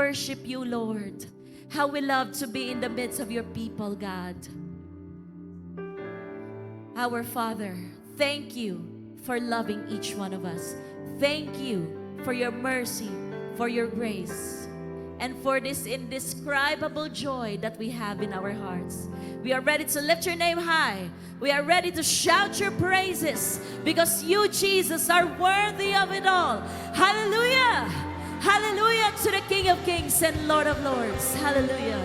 worship you, Lord. How we love to be in the midst of your people, God. Our Father, thank you for loving each one of us. Thank you for your mercy, for your grace, and for this indescribable joy that we have in our hearts. We are ready to lift your name high. We are ready to shout your praises because you, Jesus, are worthy of it all. Hallelujah! Hallelujah to the King of Kings and Lord of Lords. Hallelujah.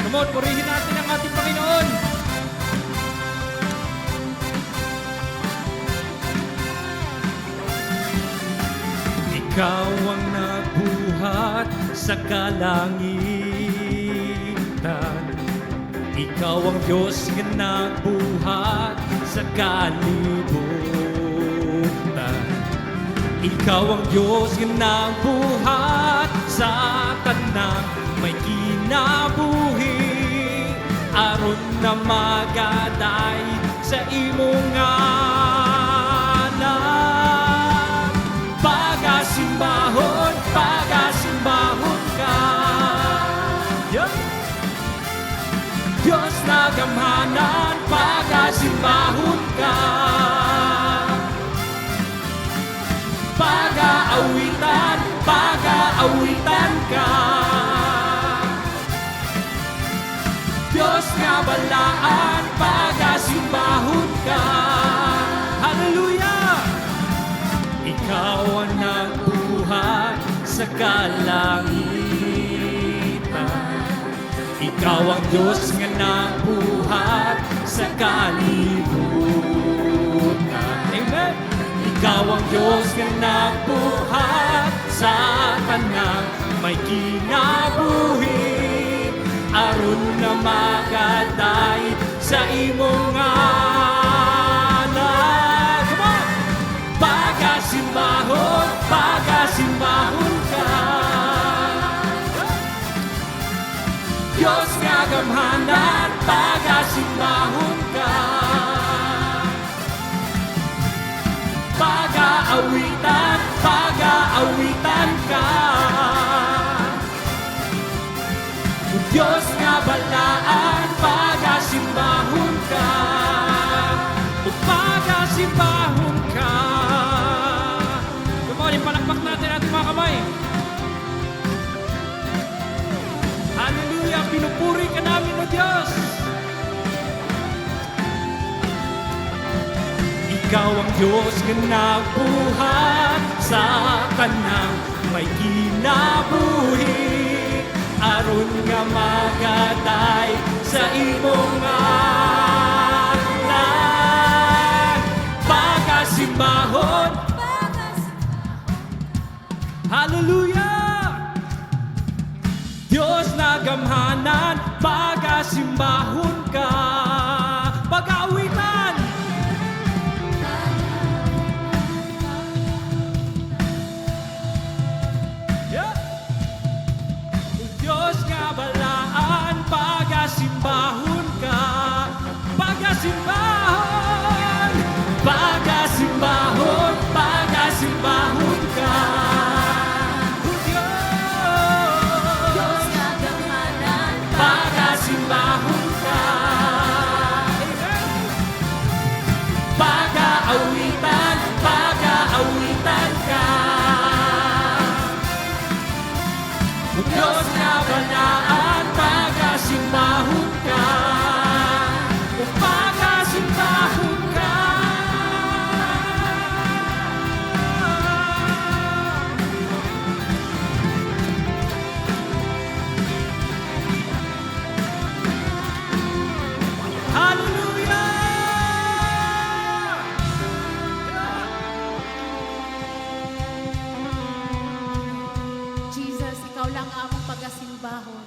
Come on, purihin natin ang ating Panginoon. Ikaw ang nagbuhat sa kalangitan. Ikaw ang Diyos na nagbuhat sa kalibutan. Ikaw ang Diyos na nagbuhat sa tanang may kinabuhi. Aron na magaday sa imong ngalan. Pagasimbahon, pagasimbahon ka. Yeah. Diyos na gamhanan, pagasimbahon ka. Pag-aawitan, pag-aawitan ka. Diyos nga balaan, pagasimbahon ka. Hallelujah! Ikaw ang nagbuhat sa kalangitan. Ikaw ang Diyos nga nagbuhat sa kalibutan. Amen! Ikaw ang Diyos nga nagbuhat sa tanang may kinabuhi. Aron na magaday sa imong ngalan. Come on! Pagasimbahon, pagasimbahon ka. Diyos nga gamhanan, pagasimbahon ka. Pag-aawitan, pag-aawitan ka. Diyos nga balaan, pagasimbahon ka. O pagasimbahon ka. Come on, ipalakpak natin ating mga kamay. Hallelujah, pinupuri ka namin o Diyos. Ikaw ang Diyos na nagbuhat sa tanang may kinabuhi. Aron nga magaday sa imong ngalan. Pagasimbahon, hallelujah! Diyos na gamhanan, pagasimbahon ka. Pag-aawitan, yeah. Diyos nga balaan, pagasimbahon ka. Pagasimbahon, pagasimbahon, pagasimbahon ka. Diyos nga gamhanan, Pagasimbahon ka. Pag-aawitan, pag-aawitan ka. Diyos nga balaan, pagasimbahon ka. O pagasimbahon ka. Jesus, ikaw lang ang among pagasimbahon.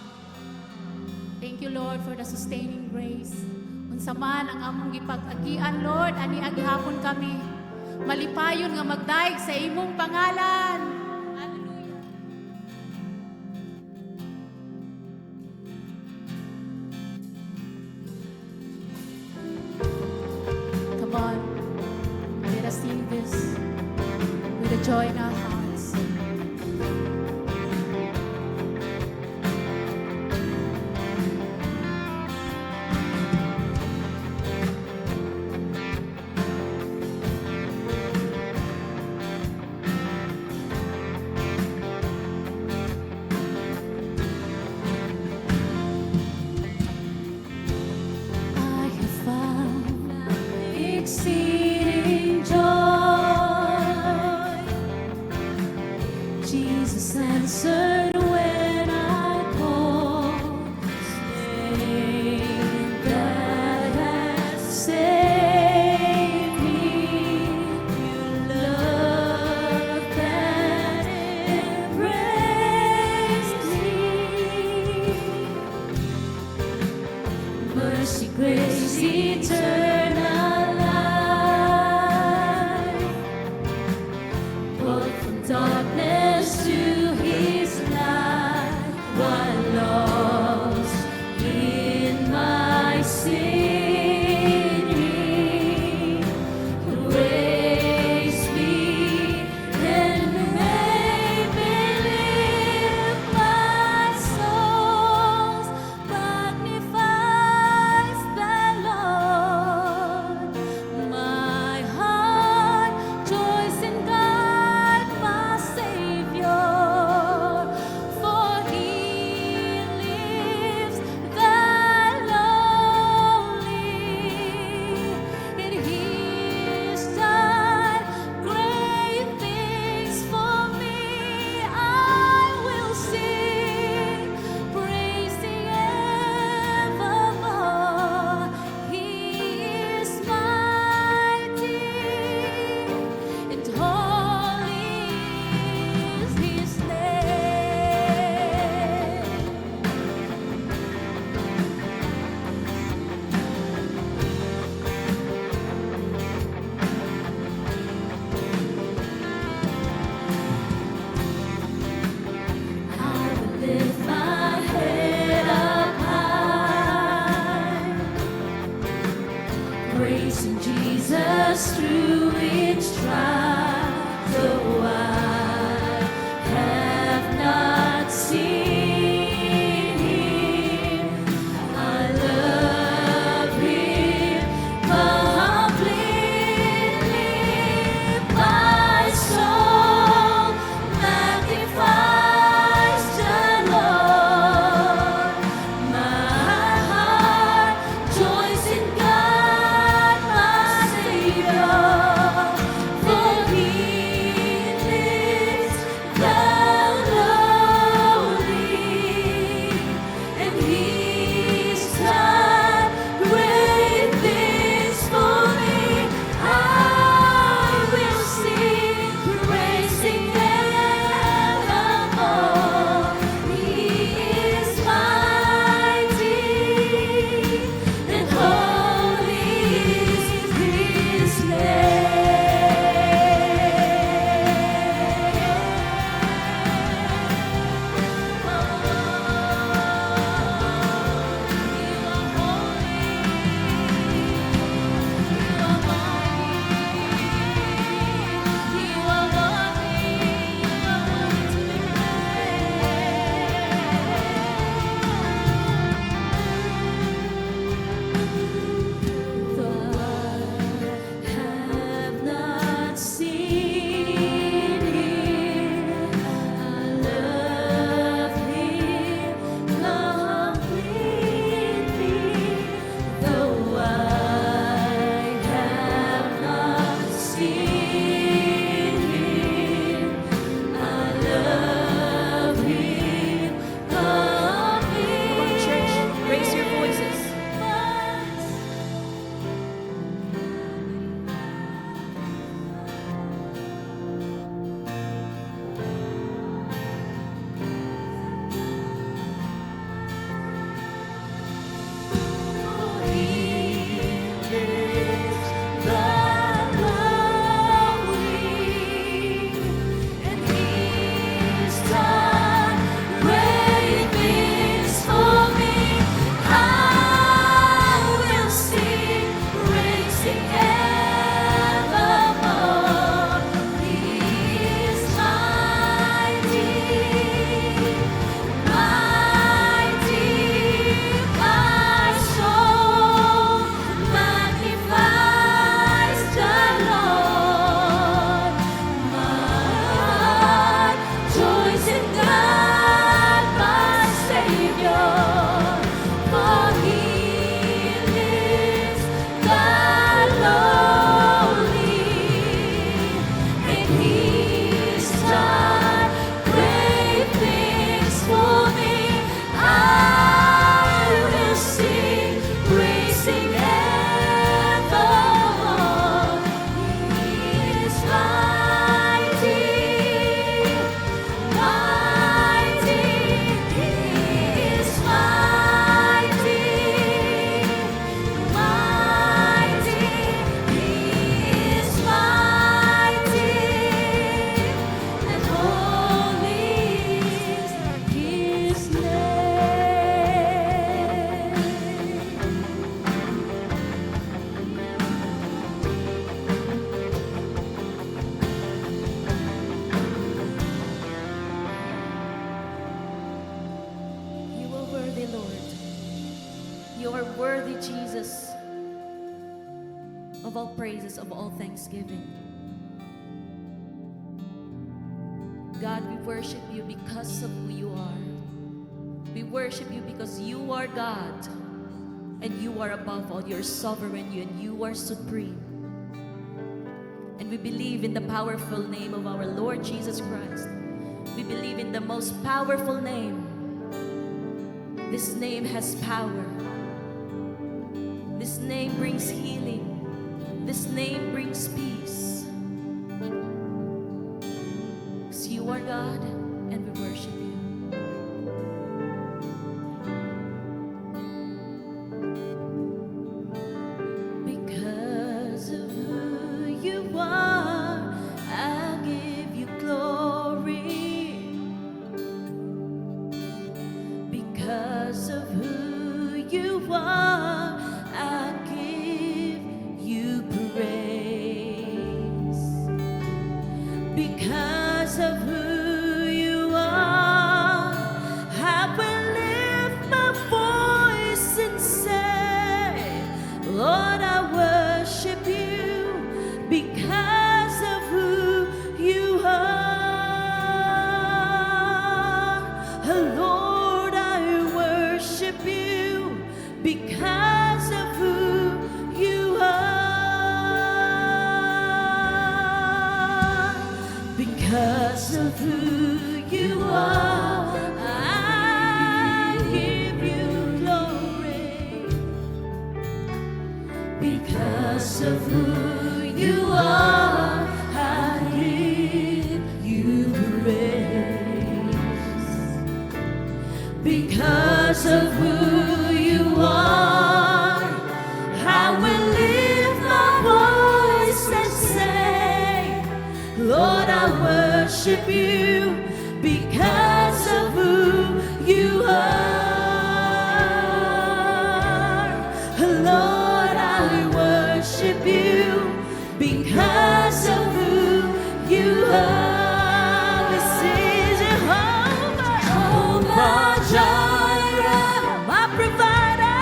Thank you, Lord, for the sustaining grace. Unsa man ang among gipag-agian, Lord, ani aghapon kami. Malipayon nga magdaig sa imong pangalan. Hallelujah. joy in our hearts. I have found exceeding joy. Jesus answered when I called. His name that has saved me. Your love that embraced me. Mercy, grace, eternal life. Brought from darkness to His light. While lost in my sin, He raised me and made me live. My soul magnifies the Lord. My heart joys in God, my Savior. For He lives the lowly, and He has done great things for me. I will sing, praising evermore. He is mighty, and holy is His name. I will lift my head up high, praising Jesus through each trial. Though I have not seen Him, I love Him completely. My soul magnifies the Lord. My heart joys in God, my Savior. For He Jesus, of all praises, of all thanksgiving. God, we worship you because of who you are. We worship you because you are God and you are above all. You're sovereign and you are supreme. And we believe in the powerful name of our Lord Jesus Christ. We believe in the most powerful name. This name has power. This name brings healing. This name brings peace. Because you are God and we worship you. Because of who you are, I'll give you glory. Because of who you are, I'll give you praise. Because of who you are, I will lift my voice and say, Lord, I worship you because of who you are. Lord, I worship you because of who you are. Because of who you are, I give you glory. Because of who you are, I give you praise. Because of who you are, I will lift my voice and say, Lord, I worship you because of who you are. Lord, I worship you because of who you are. This is Jehovah, Jehovah Jireh, my provider,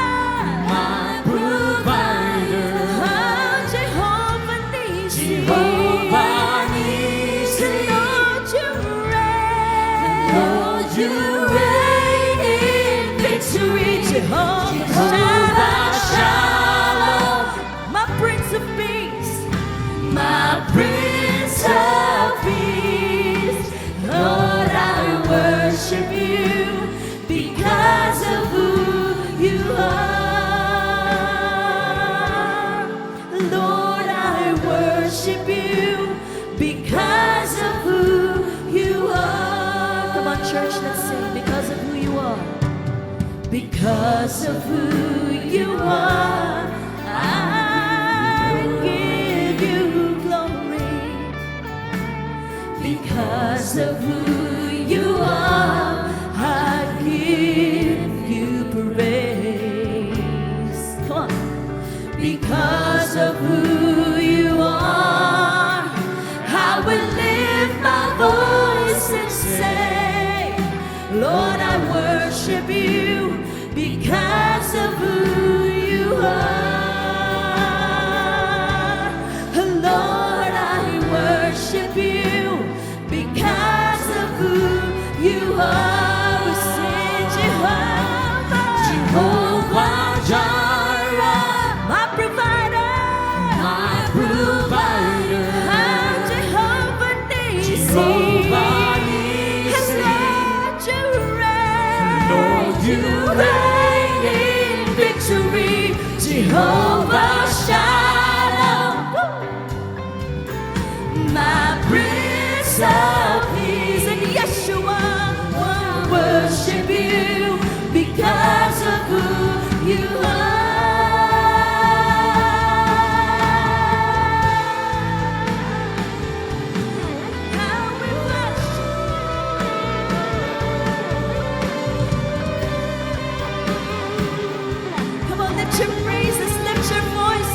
My provider. Oh, Jehovah Nissi, Jehovah Nissi. Lord, you reign, Lord, you reign in victory, Jehovah Shalom, my Prince of Peace, my Prince of Peace. Lord, I worship you because of who you are. Lord, I worship you because of who you are. Come on, church, let's sing because of who you are. Because of who you are, I give you glory. Because of who you are, I give you praise. Come on. Because of who you are, I will lift my voice and say, Lord, I worship you because of who you are. Lord, I worship you because of who you are. We sing Jehovah, Jehovah Jireh, my provider, My provider. I'm Jehovah Nissi, Jehovah Nissi. And Lord, you reign in victory, Jehovah Shalom, my Prince of Peace. And Yeshua, I worship you because of who you are. How we worship. Come on, lift your praises, lift your voice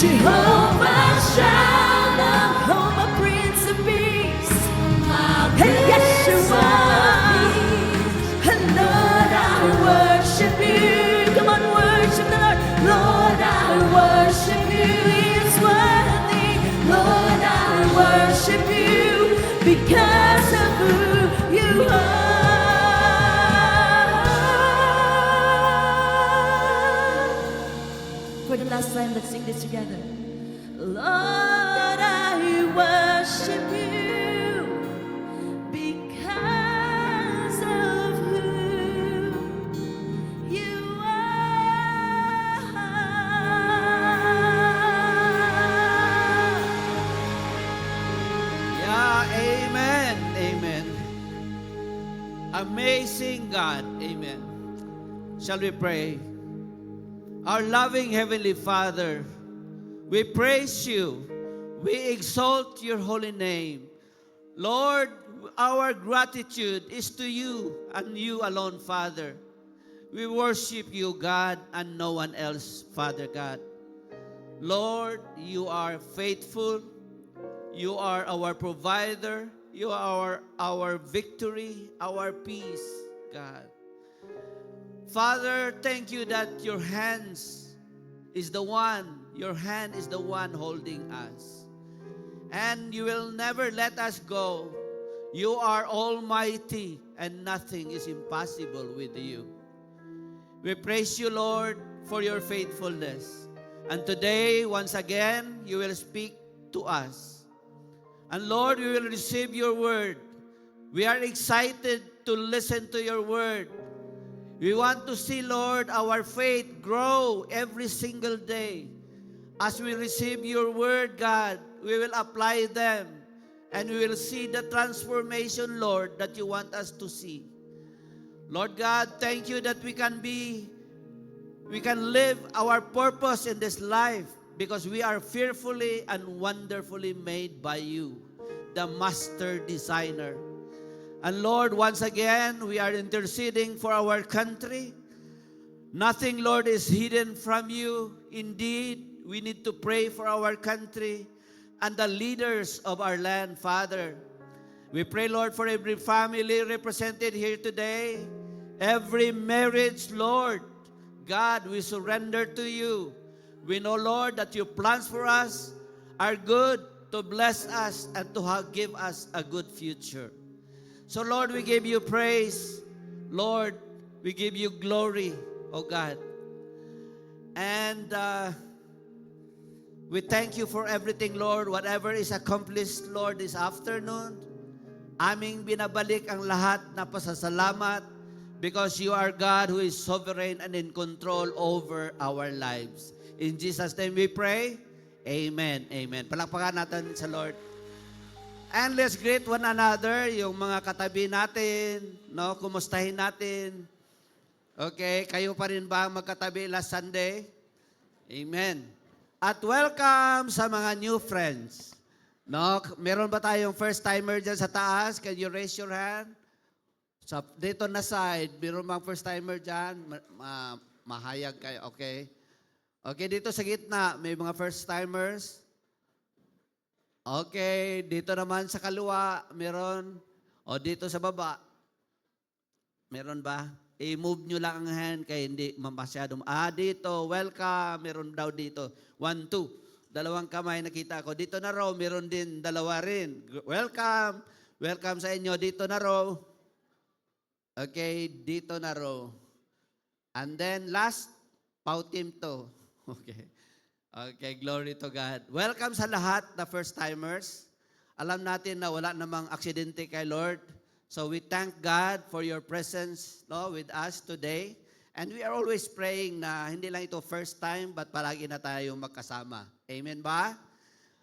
Jehovah Shalom, oh my Prince of Peace. Hey, Yeshua, and Lord, I worship you. Come on, worship the Lord. Lord, I worship you. He is worthy. Lord, I worship you because of who you are. For the last time, let's sing this together. Lord, I worship you because of who you are. Yeah, amen. Amen. Amazing God. Amen. Shall we pray? Our loving Heavenly Father, we praise you. We exalt your holy name. Lord, our gratitude is to you and you alone, Father. We worship you, God, and no one else, Father God. Lord, you are faithful. You are our provider. You are our victory, our peace, God. Father, thank you that your hand is the one holding us. And you will never let us go. You are almighty and nothing is impossible with you. We praise you, Lord, for your faithfulness. And today, once again, you will speak to us. And Lord, we will receive your word. We are excited to listen to your word. We want to see, Lord, our faith grow every single day. As we receive your word, God, we will apply them. And we will see the transformation, Lord, that you want us to see. Lord God, thank you that we can live our purpose in this life because we are fearfully and wonderfully made by you, the master designer. And Lord, once again, we are interceding for our country. Nothing, Lord, is hidden from you. Indeed, we need to pray for our country and the leaders of our land, Father. We pray, Lord, for every family represented here today, every marriage, Lord. God, we surrender to you. We know, Lord, that your plans for us are good, to bless us and to give us a good future. So, Lord, we give you praise. Lord, we give you glory, oh God. And we thank you for everything, Lord. Whatever is accomplished, Lord, this afternoon, aming binabalik ang lahat na pasasalamat because you are God who is sovereign and in control over our lives. In Jesus' name we pray. Amen. Amen. Palakpakan natin sa Lord. And let's greet one another, yung mga katabi natin, no? Kumustahin natin. Okay, kayo pa rin ba ang magkatabi last Sunday? Amen. At welcome sa mga new friends. No? Meron ba tayong first timer dyan sa taas? Can you raise your hand? So, dito na side, meron bang first timer dyan? Mahayag kayo, okay? Okay, dito sa gitna, may mga first timers. Okay, dito naman sa kaliwa, meron. O dito sa baba, meron ba? I-move nyo lang ang hand kaya hindi masyadong. Dito, welcome. Meron daw dito. 1, 2. Dalawang kamay nakita ko. Dito na raw, meron din, dalawa rin. Welcome. Welcome sa inyo. Dito na raw. Okay, dito na raw. And then last, pautim to. Okay. Okay, glory to God. Welcome sa lahat na first-timers. Alam natin na wala namang aksidente kay Lord. So we thank God for your presence, no, with us today. And we are always praying na hindi lang ito first time, but palagi na tayong magkasama. Amen ba?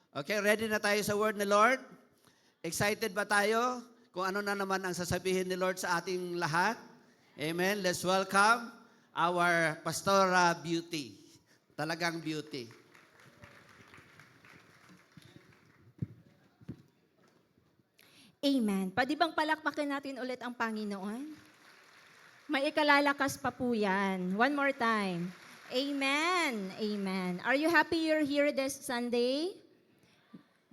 Okay, ready na tayo sa word ni Lord? Excited ba tayo kung ano na naman ang sasabihin ni Lord sa ating lahat? Amen. Let's welcome our Pastora Beauty. Talagang beauty. Amen. Pwede bang palakpakin natin ulit ang Panginoon? May ikalalakas pa po yan. One more time. Amen. Amen. Are you happy you're here this Sunday?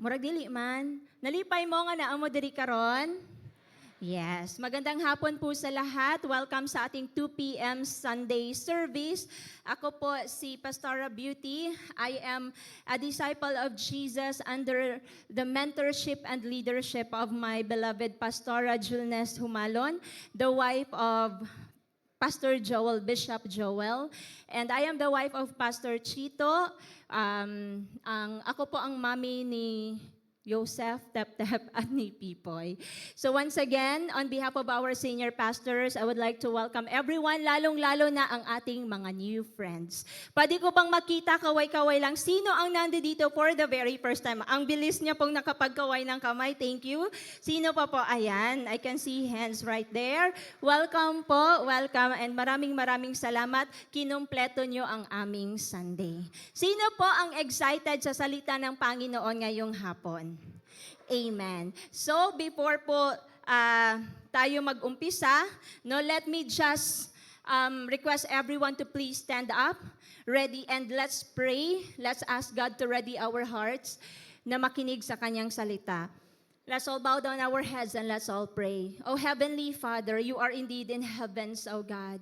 Murag dili man. Nalipay mo nga naa mo diri karon? Yes. Magandang hapon po sa lahat. Welcome sa ating 2 p.m. Sunday service. Ako po si Pastora Beauty. I am a disciple of Jesus under the mentorship and leadership of my beloved Pastora Julnes Humalon, the wife of Pastor Joel, Bishop Joel. And I am the wife of Pastor Chito. Ako po ang mami ni Joseph, Tep-Tep, at ni Pipoy. So once again, on behalf of our senior pastors, I would like to welcome everyone, lalong-lalo na ang ating mga new friends. Pwede ko bang makita, kaway-kaway lang, sino ang nandito for the very first time? Ang bilis niya pong nakapagkaway ng kamay. Thank you. Sino pa po? Ayan, I can see hands right there. Welcome po, welcome, and maraming salamat. Kinumpleto niyo ang aming Sunday. Sino po ang excited sa salita ng Panginoon ngayong hapon? Amen. So, before po tayo mag-umpisa, no, let me just request everyone to please stand up, ready, and let's pray. Let's ask God to ready our hearts na makinig sa Kanyang salita. Let's all bow down our heads and let's all pray. Oh, Heavenly Father, you are indeed in heavens, oh God.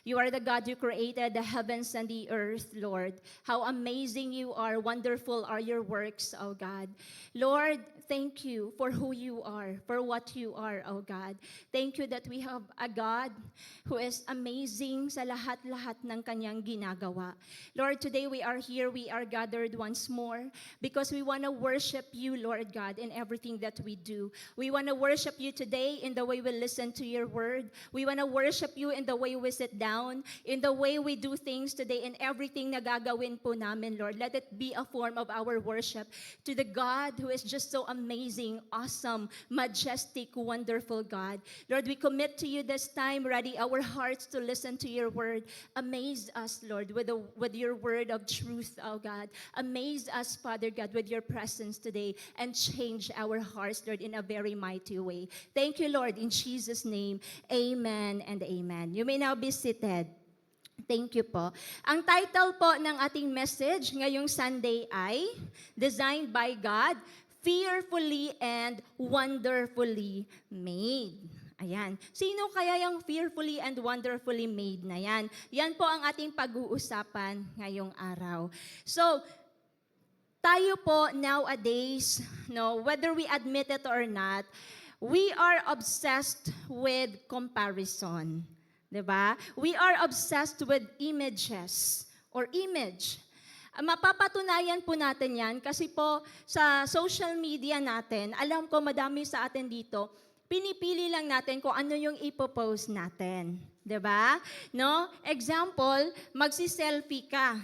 You are the God who created the heavens and the earth, Lord. How amazing you are. Wonderful are your works, oh God. Lord, thank you for who you are, for what you are, oh God. Thank you that we have a God who is amazing sa lahat-lahat ng kanyang ginagawa. Lord, today we are here, we are gathered once more because we want to worship you, Lord God, in everything that we do. We want to worship you today in the way we listen to your word. We want to worship you in the way we sit down, in the way we do things today, in everything na gagawin po namin, Lord. Let it be a form of our worship to the God who is just so amazing, awesome, majestic, wonderful God. Lord, we commit to you this time, ready our hearts to listen to your word. Amaze us, Lord, with your word of truth, oh God. Amaze us, Father God, with your presence today and change our hearts, Lord, in a very mighty way. Thank you, Lord, in Jesus' name. Amen and amen. You may now be seated. Thank you po. Ang title po ng ating message ngayong Sunday ay Designed by God, Fearfully and Wonderfully Made. Ayan. Sino kaya yung fearfully and wonderfully made na yan? Yan po ang ating pag-uusapan ngayong araw. So, tayo po nowadays, no, whether we admit it or not, we are obsessed with comparison. Diba? We are obsessed with images or image. Mapapatunayan po natin yan kasi po sa social media natin, alam ko madami sa atin dito, pinipili lang natin kung ano yung ipopost natin. 'Di ba? No? Example, magsi-selfie ka.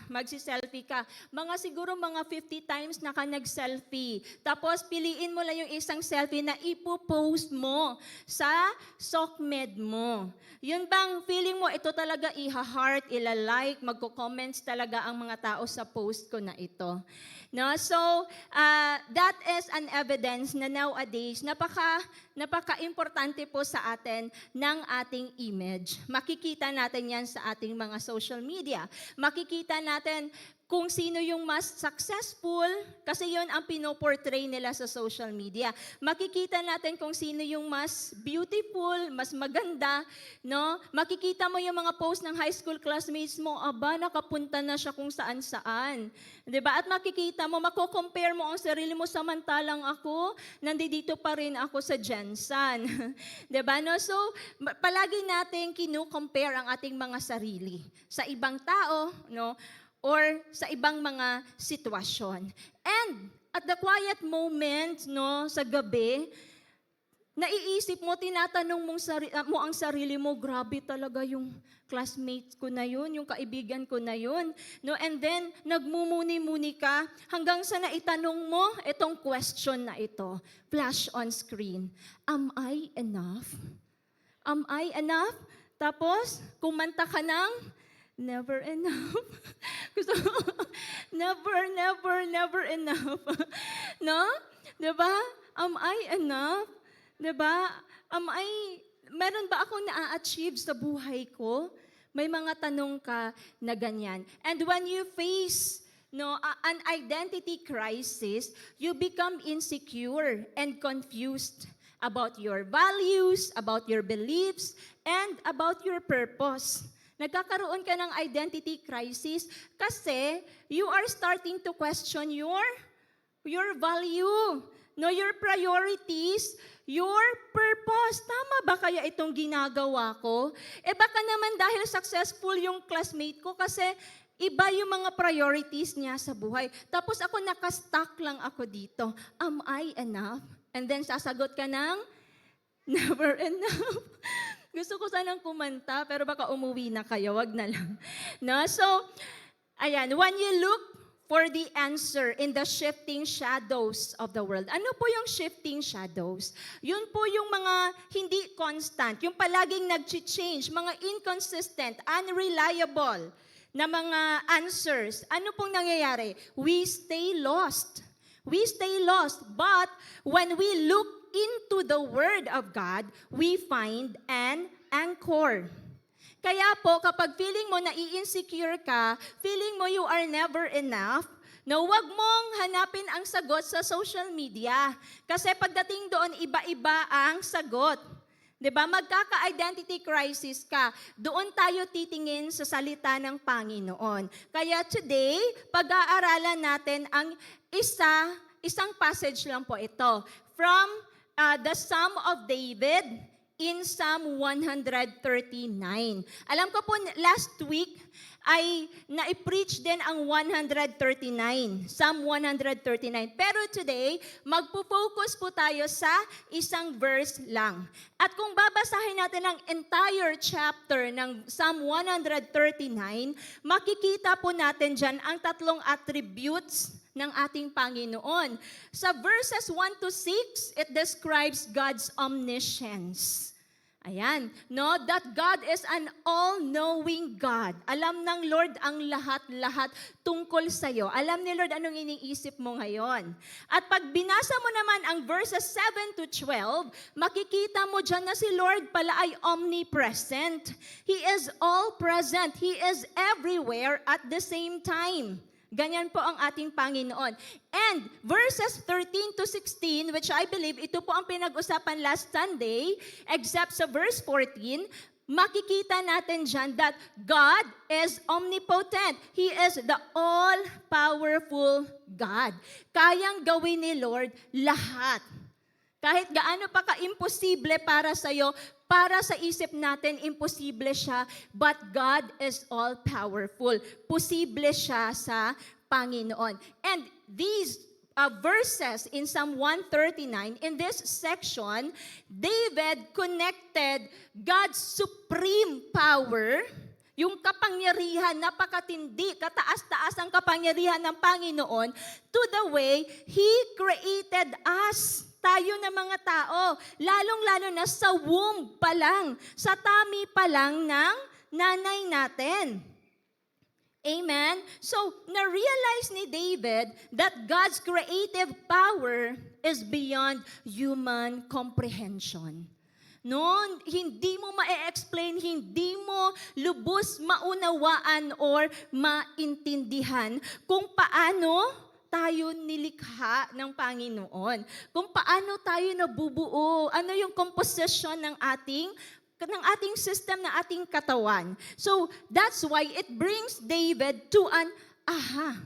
Mga siguro mga 50 times na ka nag-selfie. Tapos piliin mo lang yung isang selfie na ipopost mo sa SOCMED mo. Yun bang feeling mo ito talaga iha-heart, ila-like, magko-comments talaga ang mga tao sa post ko na ito. No? So, that is an evidence na nowadays napaka-importante po sa atin ng ating image. Makikita natin yan sa ating mga social media. Makikita natin kung sino yung mas successful, kasi yun ang pinoportray nila sa social media. Makikita natin kung sino yung mas beautiful, mas maganda, no? Makikita mo yung mga post ng high school classmates mo, aba, nakapunta na siya kung saan-saan. 'Di ba? At makikita mo, mako-compare mo ang sarili mo, samantalang ako, nandito pa rin ako sa Jensen. 'Di ba? No? So, palagi natin kinu-compare ang ating mga sarili sa ibang tao, no? Or sa ibang mga sitwasyon. And at the quiet moment, no, sa gabi, naiisip mo, tinatanong mo ang sarili mo, grabe talaga yung classmate ko na yun, yung kaibigan ko na yun. No, and then, nagmumuni-muni ka hanggang sa naitanong mo itong question na ito, flash on screen. Am I enough? Am I enough? Tapos, kumanta ka ng never enough. Gusto mo, never enough. No? Diba? Am I enough? Diba? Meron ba akong na-achieve sa buhay ko? May mga tanong ka na ganyan. And when you face an identity crisis, you become insecure and confused about your values, about your beliefs, and about your purpose. Nagkakaroon ka ng identity crisis kasi you are starting to question your value, your priorities, your purpose. Tama ba kaya itong ginagawa ko? Baka naman dahil successful yung classmate ko kasi iba yung mga priorities niya sa buhay. Tapos ako nakastuck lang ako dito. Am I enough? And then sasagot ka ng, never enough. Gusto ko sanang kumanta, pero baka umuwi na kayo, wag na lang. No? So, ayan, when you look for the answer in the shifting shadows of the world. Ano po yung shifting shadows? Yun po yung mga hindi constant, yung palaging nag-change, mga inconsistent, unreliable na mga answers. Ano pong nangyayari? We stay lost. We stay lost. But when we look into the Word of God, we find an anchor. Kaya po, kapag feeling mo nai-insecure ka, feeling mo you are never enough, huwag mong hanapin ang sagot sa social media. Kasi pagdating doon, iba-iba ang sagot. 'Di ba? Magkaka-identity crisis ka. Doon tayo titingin sa salita ng Panginoon. Kaya today, pag-aaralan natin ang isang passage lang po ito. From the Psalm of David, in Psalm 139. Alam ko po, last week ay na-preach din ang 139, Psalm 139. Pero today, magpo-focus po tayo sa isang verse lang. At kung babasahin natin ang entire chapter ng Psalm 139, makikita po natin dyan ang tatlong attributes ng ating Panginoon. Sa verses 1 to 6, it describes God's omniscience. Ayan, that God is an all-knowing God. Alam ng Lord ang lahat-lahat tungkol sa'yo. Alam ni Lord anong iniisip mo ngayon. At pag binasa mo naman ang verses 7 to 12, makikita mo dyan na si Lord pala ay omnipresent. He is all-present. He is everywhere at the same time. Ganyan po ang ating Panginoon. And verses 13 to 16, which I believe ito po ang pinag-usapan last Sunday, except sa verse 14, makikita natin dyan that God is omnipotent. He is the all-powerful God. Kayang gawin ni Lord lahat. Kahit gaano pa ka-imposible para sa'yo, para sa isip natin, imposible siya, but God is all-powerful. Posible siya sa Panginoon. And these verses in Psalm 139, in this section, David connected God's supreme power, yung kapangyarihan, napakatindi, kataas-taas ang kapangyarihan ng Panginoon, to the way He created us. Tayo na mga tao, lalong-lalo na sa womb pa lang, sa tummy pa lang ng nanay natin. Amen? So, na-realize ni David that God's creative power is beyond human comprehension. Hindi mo ma-explain, hindi mo lubos maunawaan or maintindihan kung paano tayo nilikha ng Panginoon. Kung paano tayo nabubuo, ano yung composition ng ating system, ng ating katawan. So, that's why it brings David to an aha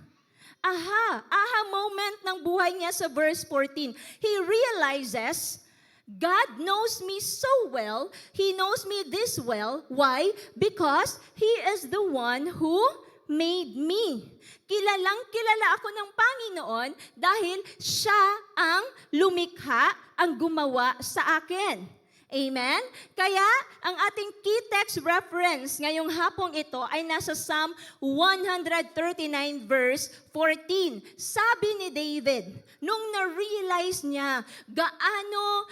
moment ng buhay niya sa verse 14. He realizes, God knows me so well, He knows me this well. Why? Because He is the one who made me. Kilalang-kilala ako ng Panginoon dahil Siya ang lumikha, ang gumawa sa akin. Amen? Kaya, ang ating key text reference ngayong hapong ito ay nasa Psalm 139 verse 14. Sabi ni David, nung na-realize niya gaano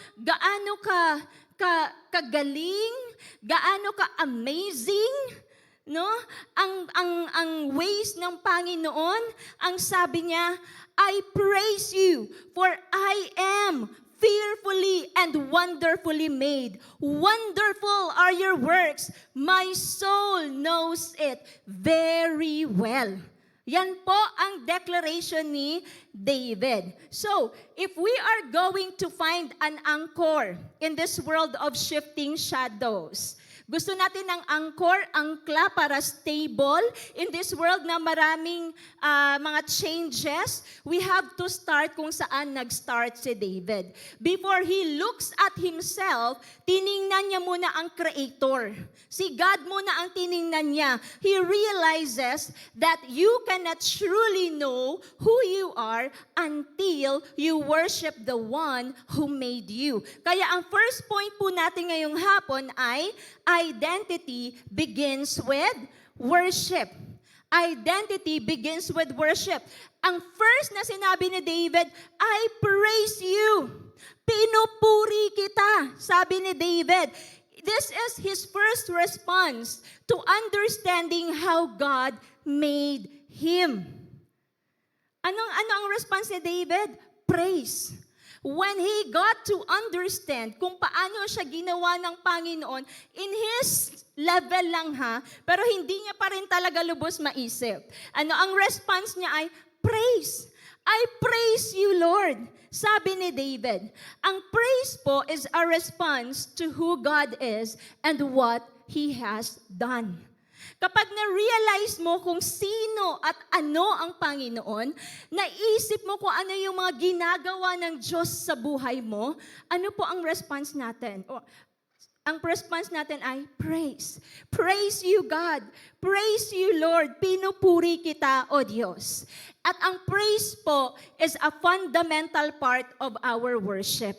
kagaling, gaano ka-amazing, ang ways ng Panginoon, ang sabi niya, I praise you, for I am fearfully and wonderfully made. Wonderful are your works. My soul knows it very well. Yan po ang declaration ni David. So, if we are going to find an anchor in this world of shifting shadows, gusto natin ng anchor, angkla para stable in this world na maraming mga changes. We have to start kung saan nag-start si David. Before he looks at himself, tiningnan niya muna ang Creator. Si God muna ang tiningnan niya. He realizes that you cannot truly know who you are until you worship the one who made you. Kaya ang first point po natin ngayong hapon ay identity begins with worship. Identity begins with worship. Ang first na sinabi ni David, I praise you. Pinupuri kita, sabi ni David. This is his first response to understanding how God made him. Ano ang response ni David? Praise. When he got to understand kung paano siya ginawa ng Panginoon, in his level lang pero hindi niya pa rin talaga lubos maisip. Ang response niya ay, praise. I praise you, Lord. Sabi ni David, ang praise po is a response to who God is and what He has done. Kapag na-realize mo kung sino at ano ang Panginoon, naisip mo kung ano yung mga ginagawa ng Diyos sa buhay mo, ano po ang response natin? Ang response natin ay praise. Praise you, God. Praise you, Lord. Pinupuri kita, O Diyos. At ang praise po is a fundamental part of our worship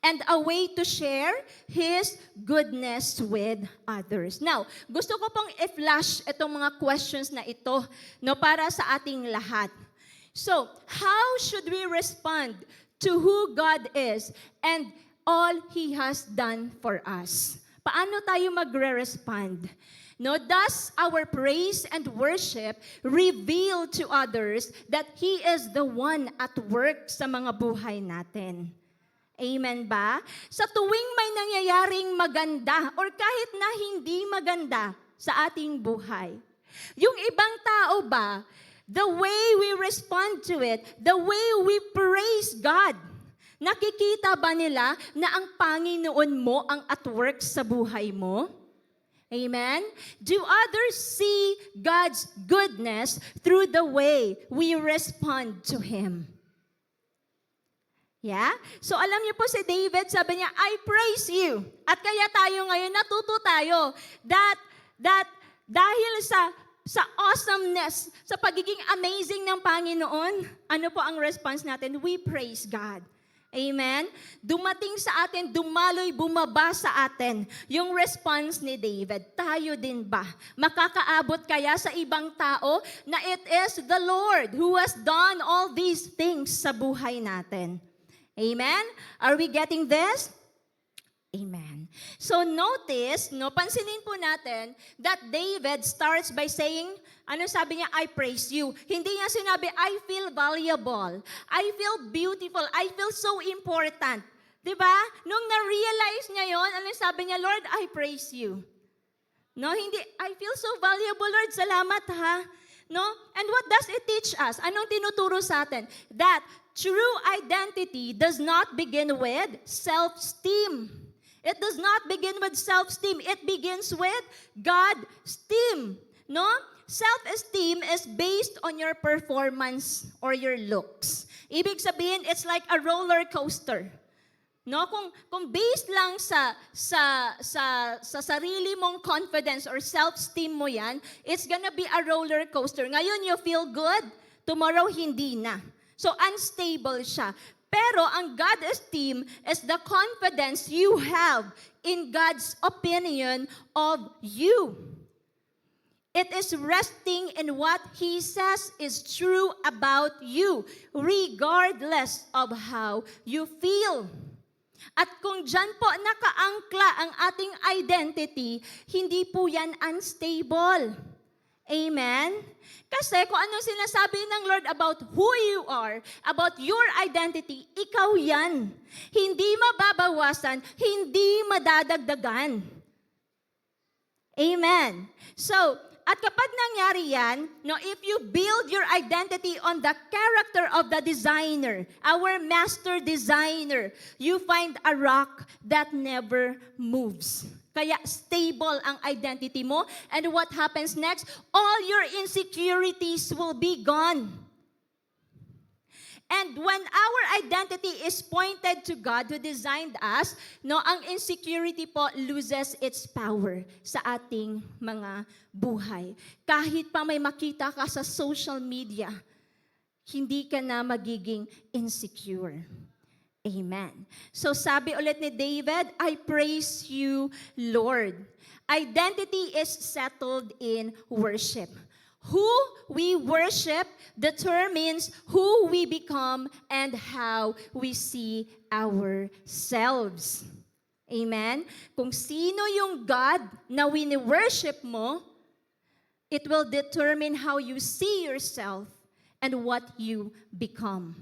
and a way to share His goodness with others. Now, gusto ko pong i-flash itong mga questions na ito para sa ating lahat. So, how should we respond to who God is and all He has done for us? Paano tayo magre-respond? Does our praise and worship reveal to others that He is the one at work sa mga buhay natin? Amen ba? Sa tuwing may nangyayaring maganda or kahit na hindi maganda sa ating buhay, yung ibang tao ba, the way we respond to it, the way we praise God, nakikita ba nila na ang Panginoon mo ang at work sa buhay mo? Amen? Do others see God's goodness through the way we respond to Him? Yeah? So alam niyo po si David, sabi niya, I praise you. At kaya tayo ngayon, natuto tayo that dahil sa awesomeness, sa pagiging amazing ng Panginoon, ano po ang response natin? We praise God. Amen? Dumating sa atin, dumaloy, bumaba sa atin yung response ni David. Tayo din ba? Makakaabot kaya sa ibang tao na it is the Lord who has done all these things sa buhay natin? Amen? Are we getting this? Amen. So notice, pansinin po natin that David starts by saying, ano sabi niya? I praise you. Hindi niya sinabi, I feel valuable. I feel beautiful. I feel so important. Diba? Nung na-realize niya yon, ano sabi niya? Lord, I praise you. Hindi, I feel so valuable, Lord. Salamat ha. And what does it teach us? Anong tinuturo sa atin? That true identity does not begin with self-esteem. It does not begin with self-esteem. It begins with God-esteem. Self-esteem is based on your performance or your looks. Ibig sabihin, it's like a roller coaster. Kung based lang sa sarili mong confidence or self-esteem mo yan, it's gonna be a roller coaster. Ngayon, you feel good. Tomorrow, hindi na. So, unstable siya. Pero ang God-esteem is the confidence you have in God's opinion of you. It is resting in what He says is true about you, regardless of how you feel. At kung dyan po nakaangkla ang ating identity, hindi po yan unstable. Amen? Kasi kung anong sinasabi ng Lord about who you are, about your identity, ikaw yan. Hindi mababawasan, hindi madadagdagan. Amen. So, at kapag nangyari yan, no, if you build your identity on the character of the designer, our master designer, you find a rock that never moves. Kaya stable ang identity mo. And what happens next? All your insecurities will be gone. And when our identity is pointed to God who designed us, no, ang insecurity po loses its power sa ating mga buhay. Kahit pa may makita ka sa social media, hindi ka na magiging insecure. Amen. So sabi ulit ni David, I praise you, Lord. Identity is settled in worship. Who we worship determines who we become and how we see ourselves. Amen? Kung sino yung God na wini-worship mo, it will determine how you see yourself and what you become.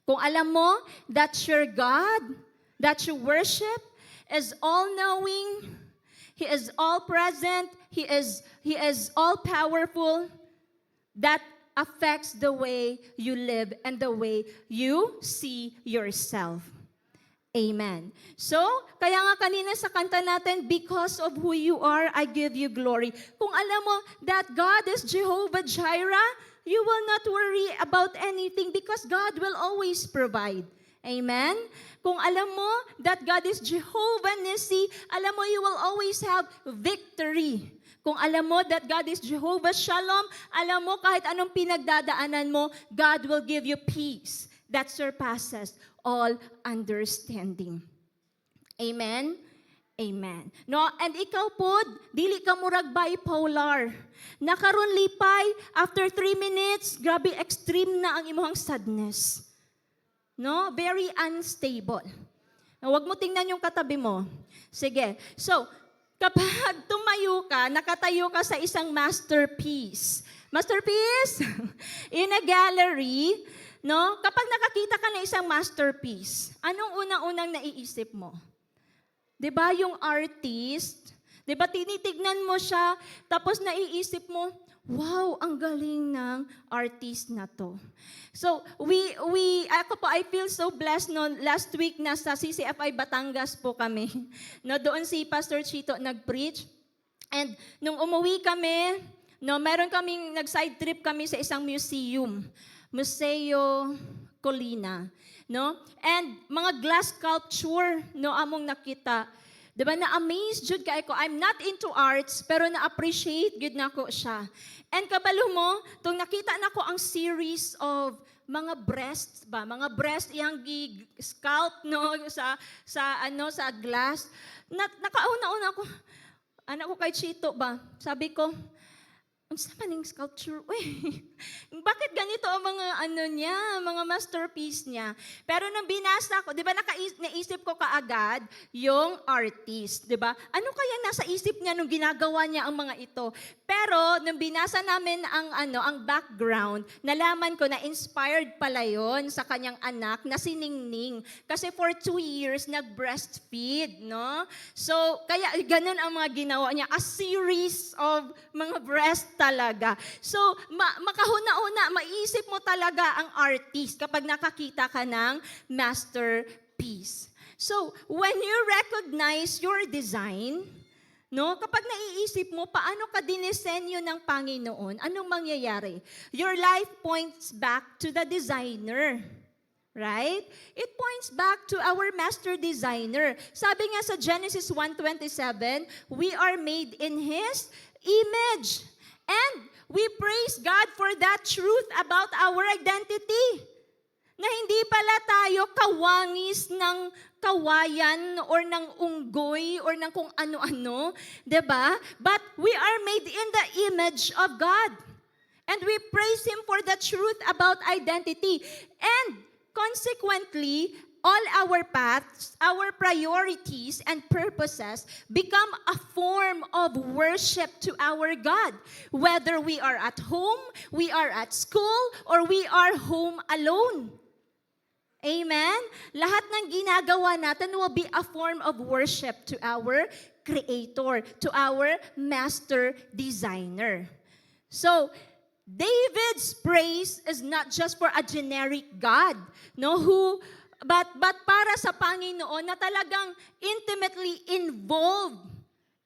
Kung alam mo that your God, that you worship, is all-knowing, He is all-present, He is all-powerful, that affects the way you live and the way you see yourself. Amen. So, kaya nga kanina sa kanta natin, because of who you are, I give you glory. Kung alam mo that God is Jehovah Jireh, you will not worry about anything because God will always provide. Amen? Kung alam mo that God is Jehovah Nissi, alam mo you will always have victory. Kung alam mo that God is Jehovah Shalom, alam mo kahit anong pinagdadaanan mo, God will give you peace that surpasses all understanding. Amen? Amen. No, and ikaw po, dili ka murag bipolar. Nakaroon lipay, after 3 minutes, grabe extreme na ang imong sadness. No, very unstable. No, wag mo tingnan yung katabi mo. Sige. So, kapag tumayo ka, nakatayo ka sa isang masterpiece. Masterpiece? In a gallery, no? Kapag nakakita ka ng isang masterpiece, anong unang-unang naiisip mo? 'Di ba yung artist? 'Di ba tinitignan mo siya tapos naiisip mo, wow, ang galing ng artist na 'to. So, ako po, I feel so blessed no last week na sa CCFI Batangas po kami. No, doon si Pastor Chito nag-preach. And nung umuwi kami, no, meron kaming nag-side trip kami sa isang museum. Museo Colina. No? And mga glass sculpture, no, among nakita. Diba, na-amaze jud kay ko. I'm not into arts, pero na-appreciate gud nako siya. And kabalo mo, tung nakita nako ang series of mga breasts ba, mga breast iyang sculpt no sa glass. Nakauna-una ko. Anak ko kay Chito ba? Sabi ko, unsa man ning sculpture? Uy, bakit ganito ang mga masterpiece niya? Pero nung binasa ko, 'di ba naisip ko kaagad yung artist, 'di ba? Ano kaya nasa isip niya nung ginagawa niya ang mga ito? Pero nung binasa namin ang background, nalaman ko na inspired pala 'yon sa kanyang anak na si Ningning. Kasi for 2 years nag-breastfeed, no? So, kaya ganun ang mga ginawa niya, a series of mga breast talaga. So, makahuna-una, maisip mo talaga ang artist kapag nakakita ka ng masterpiece. So, when you recognize your design, no, kapag naiisip mo, paano ka dinisenyo ng Panginoon, anong mangyayari? Your life points back to the designer. Right? It points back to our master designer. Sabi nga sa Genesis 1:27, we are made in His image. And we praise God for that truth about our identity. Na hindi pala tayo kawangis ng kawayan or ng unggoy or ng kung ano-ano, 'di ba? But we are made in the image of God. And we praise Him for the truth about identity. And consequently, all our paths, our priorities, and purposes become a form of worship to our God. Whether we are at home, we are at school, or we are home alone. Amen? Lahat ng ginagawa natin will be a form of worship to our Creator, to our Master Designer. So, David's praise is not just for a generic God, no, but para sa Panginoon na talagang intimately involved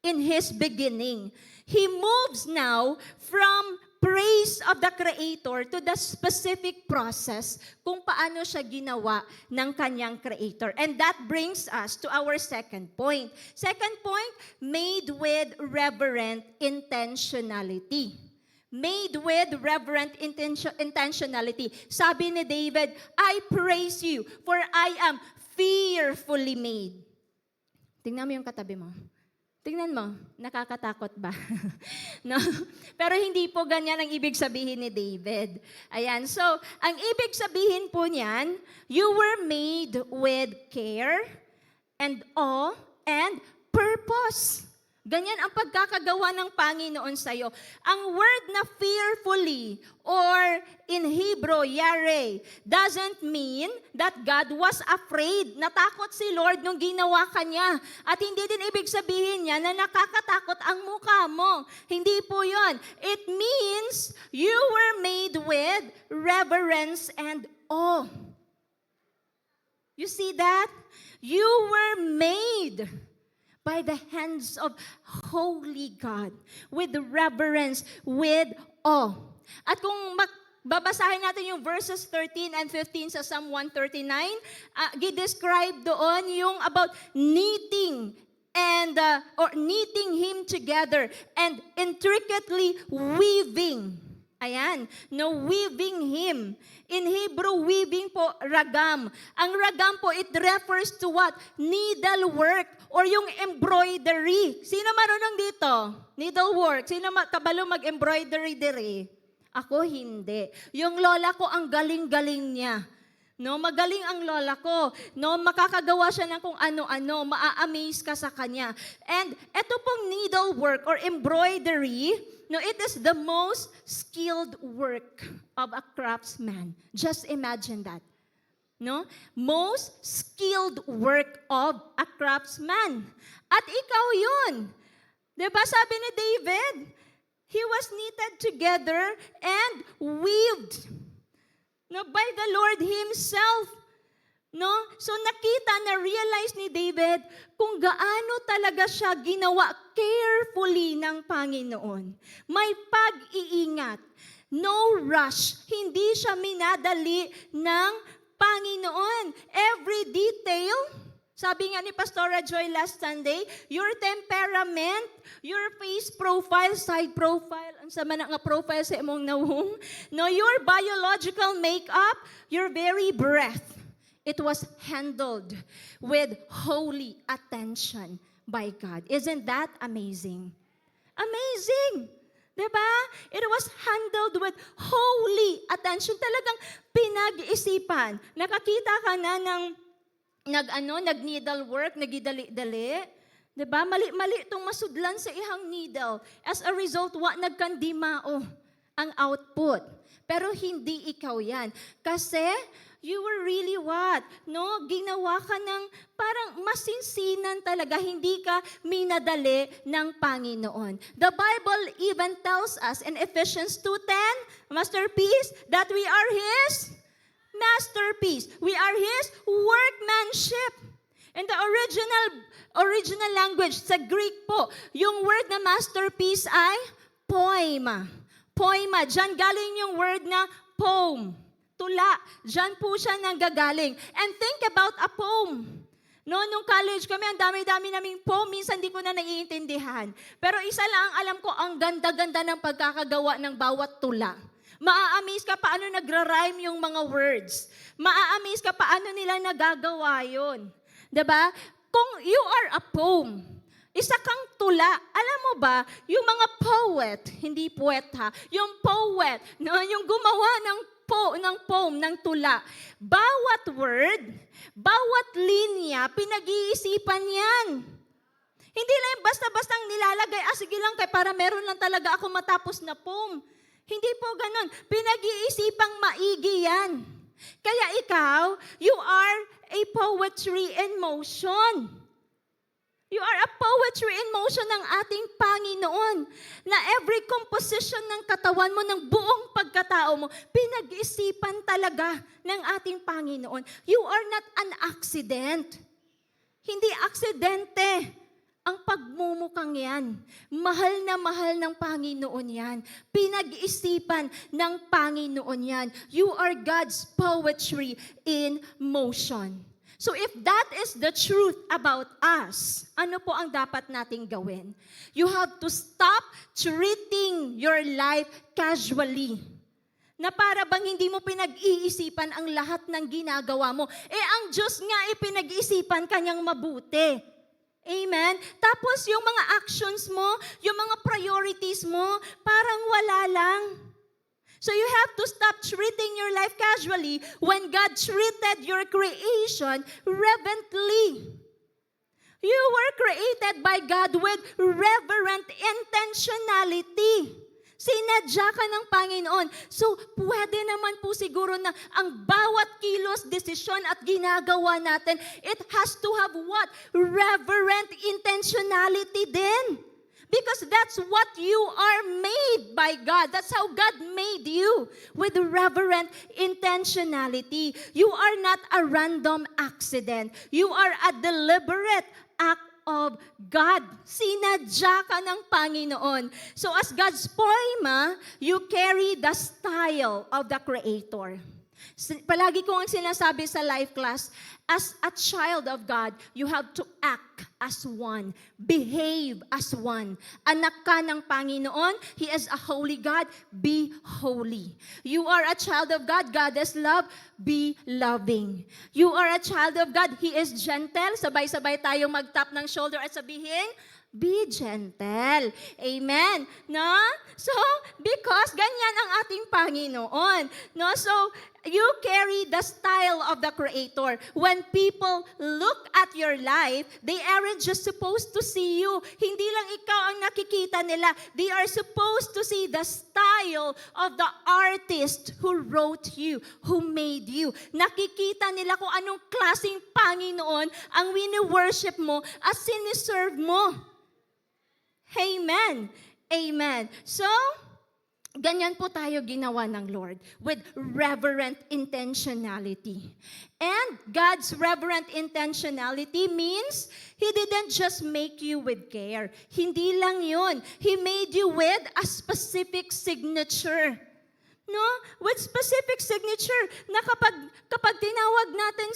in His beginning. He moves now from praise of the Creator to the specific process kung paano siya ginawa ng kanyang Creator. And that brings us to our second point. Second point, made with reverent intentionality. Made with reverent intentionality. Sabi ni David, I praise you, for I am fearfully made. Tingnan mo yung katabi mo. Tingnan mo, nakakatakot ba? No? Pero hindi po ganyan ang ibig sabihin ni David. Ayan, so, ang ibig sabihin po niyan, you were made with care and awe and purpose. Ganyan ang pagkakagawa ng Panginoon sa'yo. Ang word na fearfully or in Hebrew, yare, doesn't mean that God was afraid. Natakot si Lord nung ginawa ka niya. At hindi din ibig sabihin niya na nakakatakot ang mukha mo. Hindi po yon. It means you were made with reverence and awe. You see that? You were made by the hands of holy God, with reverence, with awe. At kung babasahin natin yung verses 13 and 15 sa Psalm 139, gi-describe doon yung about knitting and or knitting Him together and intricately weaving. Ayan, no, weaving Him. In Hebrew, weaving po, ragam. Ang ragam po, it refers to what? Needlework or yung embroidery. Sino marunong dito? Needlework. Sino kabalo mag-embroidery dire? Ako hindi. Yung lola ko, ang galing-galing niya. No, magaling ang lola ko. No, makakagawa siya ng kung ano-ano. Maa-amaze ka sa kanya. And eto pong needlework or embroidery, no, it is the most skilled work of a craftsman. Just imagine that. No? Most skilled work of a craftsman. At ikaw yun. Diba sabi ni David, he was knitted together and weaved, no, by the Lord Himself. No? So nakita, na-realize ni David kung gaano talaga siya ginawa carefully ng Panginoon. May pag-iingat. No rush. Hindi siya minadali ng Panginoon. Every detail, sabi nga ni Pastora Joy last Sunday, your temperament, your face profile, side profile, ang sama na nga profile sa imong nawong, no, your biological makeup, your very breath, it was handled with holy attention by God. Isn't that amazing? Amazing! Diba? It was handled with holy attention. Talagang pinag-isipan. Nakakita ka na ng nag-needlework, nagidali-dali. Diba? Mali-mali itong masudlan sa ihang needle. As a result, nagkandimao ang output. Pero hindi ikaw yan. Kasi you were really what? No, ginawa ka ng parang masinsinan talaga, hindi ka minadali ng Panginoon. The Bible even tells us in Ephesians 2:10, masterpiece, that we are His masterpiece. We are His workmanship. In the original language, sa Greek po, yung word na masterpiece ay poema. Poema, dyan galing yung word na poem. Tula. Diyan po siya nanggagaling. And think about a poem. No, nung college kami, ang dami-dami naming poem. Minsan di ko na naiintindihan. Pero isa lang ang alam ko, ang ganda-ganda ng pagkakagawa ng bawat tula. Maa-amaze ka paano nagra-rhyme yung mga words. Maa-amaze ka paano nila nagagawa yun. Diba? Kung you are a poem, isa kang tula. Alam mo ba, yung mga poet, hindi poet ha, yung poet, no, yung gumawa ng poem, ng tula. Bawat word, bawat linya, pinag-iisipan yan. Hindi lang basta-bastang nilalagay, sige lang, kaya para meron lang talaga ako matapos na poem. Hindi po ganun. Pinag-iisipang maigi yan. Kaya ikaw, you are a poetry in motion. You are a poetry in motion ng ating Panginoon. Na every composition ng katawan mo, ng buong pagkatao mo, pinag-isipan talaga ng ating Panginoon. You are not an accident. Hindi aksidente ang pagmumukang yan. Mahal na mahal ng Panginoon yan. Pinag-isipan ng Panginoon yan. You are God's poetry in motion. So if that is the truth about us, ano po ang dapat nating gawin? You have to stop treating your life casually. Na para bang hindi mo pinag-iisipan ang lahat ng ginagawa mo. Ang Diyos nga pinag-iisipan kanyang mabuti. Amen? Tapos yung mga actions mo, yung mga priorities mo, parang wala lang. So you have to stop treating your life casually when God treated your creation reverently. You were created by God with reverent intentionality. Sinadya ka ng Panginoon. So, pwede naman po siguro na ang bawat kilos, desisyon at ginagawa natin, it has to have what? Reverent intentionality din. Because that's what you are made by God. That's how God made you, with reverent intentionality. You are not a random accident. You are a deliberate act of God. Sinadya ka ng Panginoon. So as God's poema, you carry the style of the Creator. Palagi ko ang sinasabi sa life class, as a child of God, you have to act as one. Behave as one. Anak ka ng Panginoon, He is a holy God, be holy. You are a child of God, God is love, be loving. You are a child of God, He is gentle. Sabay-sabay tayong mag-tap ng shoulder at sabihin, be gentle. Amen. No? So, because ganyan ang ating Panginoon. No? So, you carry the style of the Creator. When people look at your life, they aren't just supposed to see you. Hindi lang ikaw ang nakikita nila. They are supposed to see the style of the artist who wrote you, who made you. Nakikita nila kung anong klaseng Panginoon ang wini-worship mo at siniserve mo. Amen. Amen. So, ganyan po tayo ginawa ng Lord with reverent intentionality. And God's reverent intentionality means He didn't just make you with care. Hindi lang yun. He made you with a specific signature. No? With specific signature na kapag tinawag natin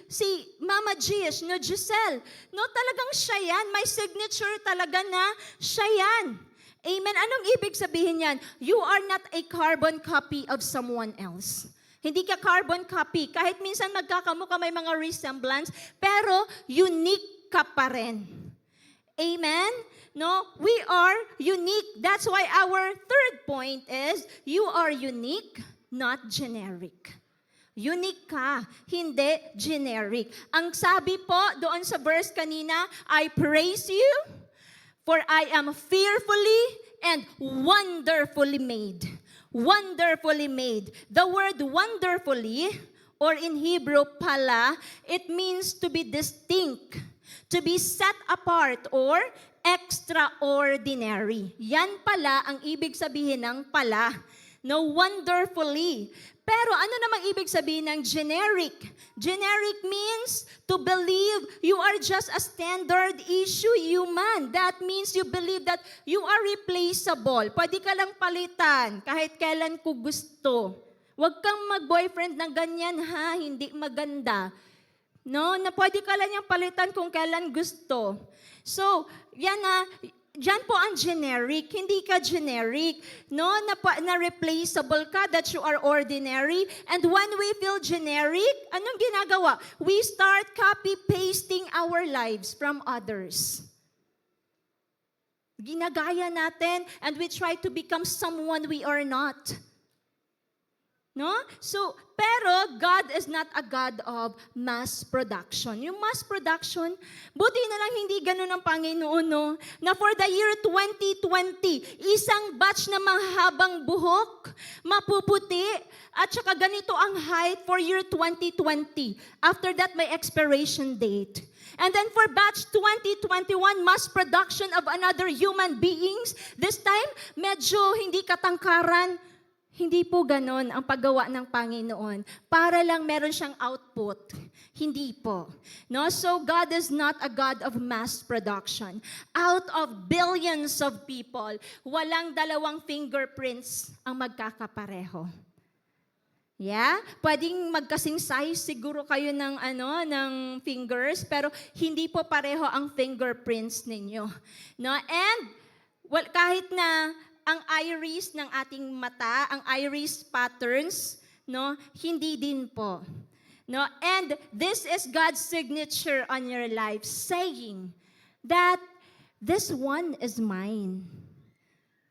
si Mama Gish, no, Giselle, no, talagang siya yan. May signature talaga na siya yan. Amen. Anong ibig sabihin yan? You are not a carbon copy of someone else. Hindi ka carbon copy. Kahit minsan magkakamukha, may mga resemblance, pero unique ka pa rin. Amen? No, we are unique. That's why our third point is, you are unique, not generic. Unique ka, hindi generic. Ang sabi po doon sa verse kanina, I praise you, for I am fearfully and wonderfully made. Wonderfully made. The word wonderfully, or in Hebrew pala, it means to be distinct, to be set apart, or extraordinary. Yan pala ang ibig sabihin ng pala. No, wonderfully. Pero ano namang ibig sabihin ng generic? Generic means to believe you are just a standard issue human. That means you believe that you are replaceable. Pwede ka lang palitan kahit kailan ko gusto. Huwag kang mag-boyfriend ng ganyan ha, hindi maganda. No, na pwede ka lang yung palitan kung kailan gusto. So, yan po ang generic. Hindi ka generic. No, na replaceable ka, that you are ordinary. And when we feel generic, anong ginagawa? We start copy-pasting our lives from others. Ginagaya natin, and we try to become someone we are not. No? So, pero God is not a God of mass production. Yung mass production, buti na lang hindi ganun ang Panginoon, no? Na for the year 2020, isang batch na mahabang buhok, mapuputi, at saka ganito ang height for year 2020. After that, may expiration date. And then for batch 2021, mass production of another human beings. This time, medyo hindi katangkaran. Hindi po ganon ang paggawa ng Panginoon. Para lang meron siyang output. Hindi po. No? So God is not a God of mass production. Out of billions of people, walang dalawang fingerprints ang magkakapareho. Yeah? Pwedeng magkasing size siguro kayo ng fingers, pero hindi po pareho ang fingerprints ninyo. No? And kahit na ang iris ng ating mata, ang iris patterns, no, hindi din po. No? And this is God's signature on your life, saying that this one is mine.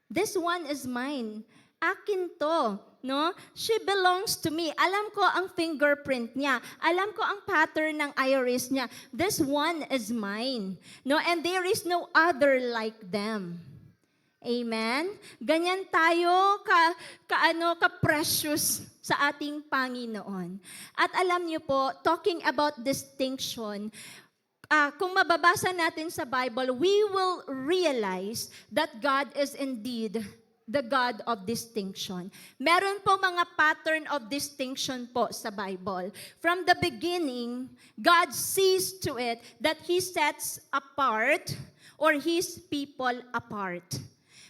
This one is mine. Akin to. No? She belongs to me. Alam ko ang fingerprint niya. Alam ko ang pattern ng iris niya. This one is mine. No? And there is no other like them. Amen? Ganyan tayo ka-precious sa ating Panginoon. At alam niyo po, talking about distinction, kung mababasa natin sa Bible, we will realize that God is indeed the God of distinction. Meron po mga pattern of distinction po sa Bible. From the beginning, God sees to it that He sets apart or His people apart.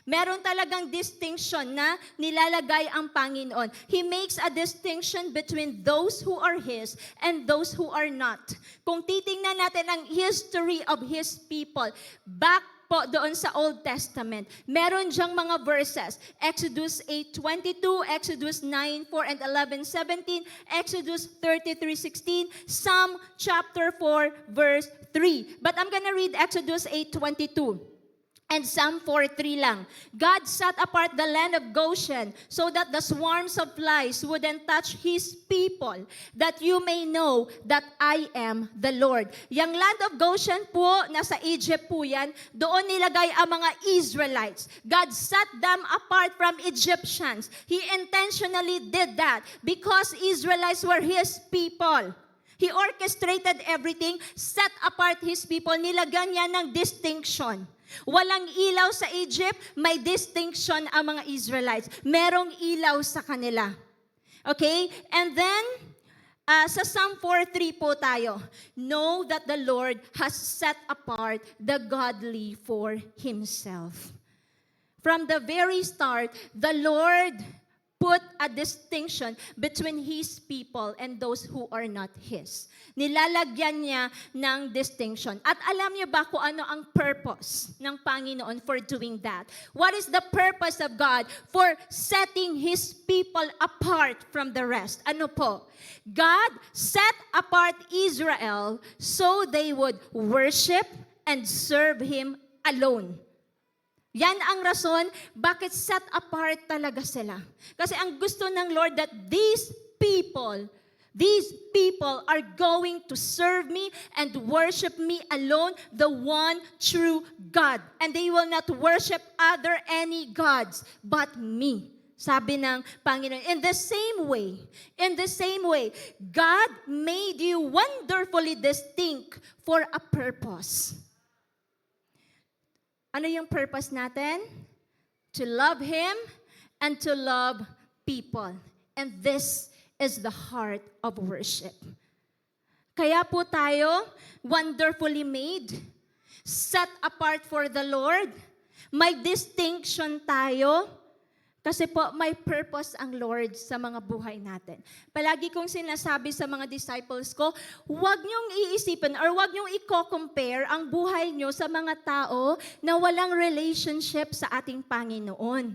Meron talagang distinction na nilalagay ang Panginoon. He makes a distinction between those who are His and those who are not. Kung titingnan natin ang history of His people, back po doon sa Old Testament, meron diyang mga verses. Exodus 8:22, Exodus 9:4 and 11:17, Exodus 33:16, Psalm chapter 4, verse 3. But I'm gonna read Exodus 8:22. And Psalm 4:3 lang. God set apart the land of Goshen so that the swarms of flies wouldn't touch His people, that you may know that I am the Lord. Yang land of Goshen po, nasa Egypt po yan, doon nilagay ang mga Israelites. God set them apart from Egyptians. He intentionally did that because Israelites were His people. He orchestrated everything, set apart His people, nilagyan niya ng distinction. Walang ilaw sa Egypt, may distinction ang mga Israelites. Merong ilaw sa kanila. Okay? And then, sa Psalm 4:3 po tayo. Know that the Lord has set apart the godly for Himself. From the very start, the Lord put a distinction between His people and those who are not His. Nilalagyan niya ng distinction. At alam niyo ba kung ano ang purpose ng Panginoon for doing that? What is the purpose of God for setting His people apart from the rest? Ano po? God set apart Israel so they would worship and serve Him alone. Yan ang rason bakit set apart talaga sila. Kasi ang gusto ng Lord that these people are going to serve me and worship me alone, the one true God. And they will not worship any gods but me. Sabi ng Panginoon. In the same way, God made you wonderfully distinct for a purpose. Ano yung purpose natin? To love Him and to love people. And this is the heart of worship. Kaya po tayo, wonderfully made, set apart for the Lord. May distinction tayo. Kasi po, may purpose ang Lord sa mga buhay natin. Palagi kong sinasabi sa mga disciples ko, huwag niyong iisipin or huwag niyong i-compare ang buhay niyo sa mga tao na walang relationship sa ating Panginoon.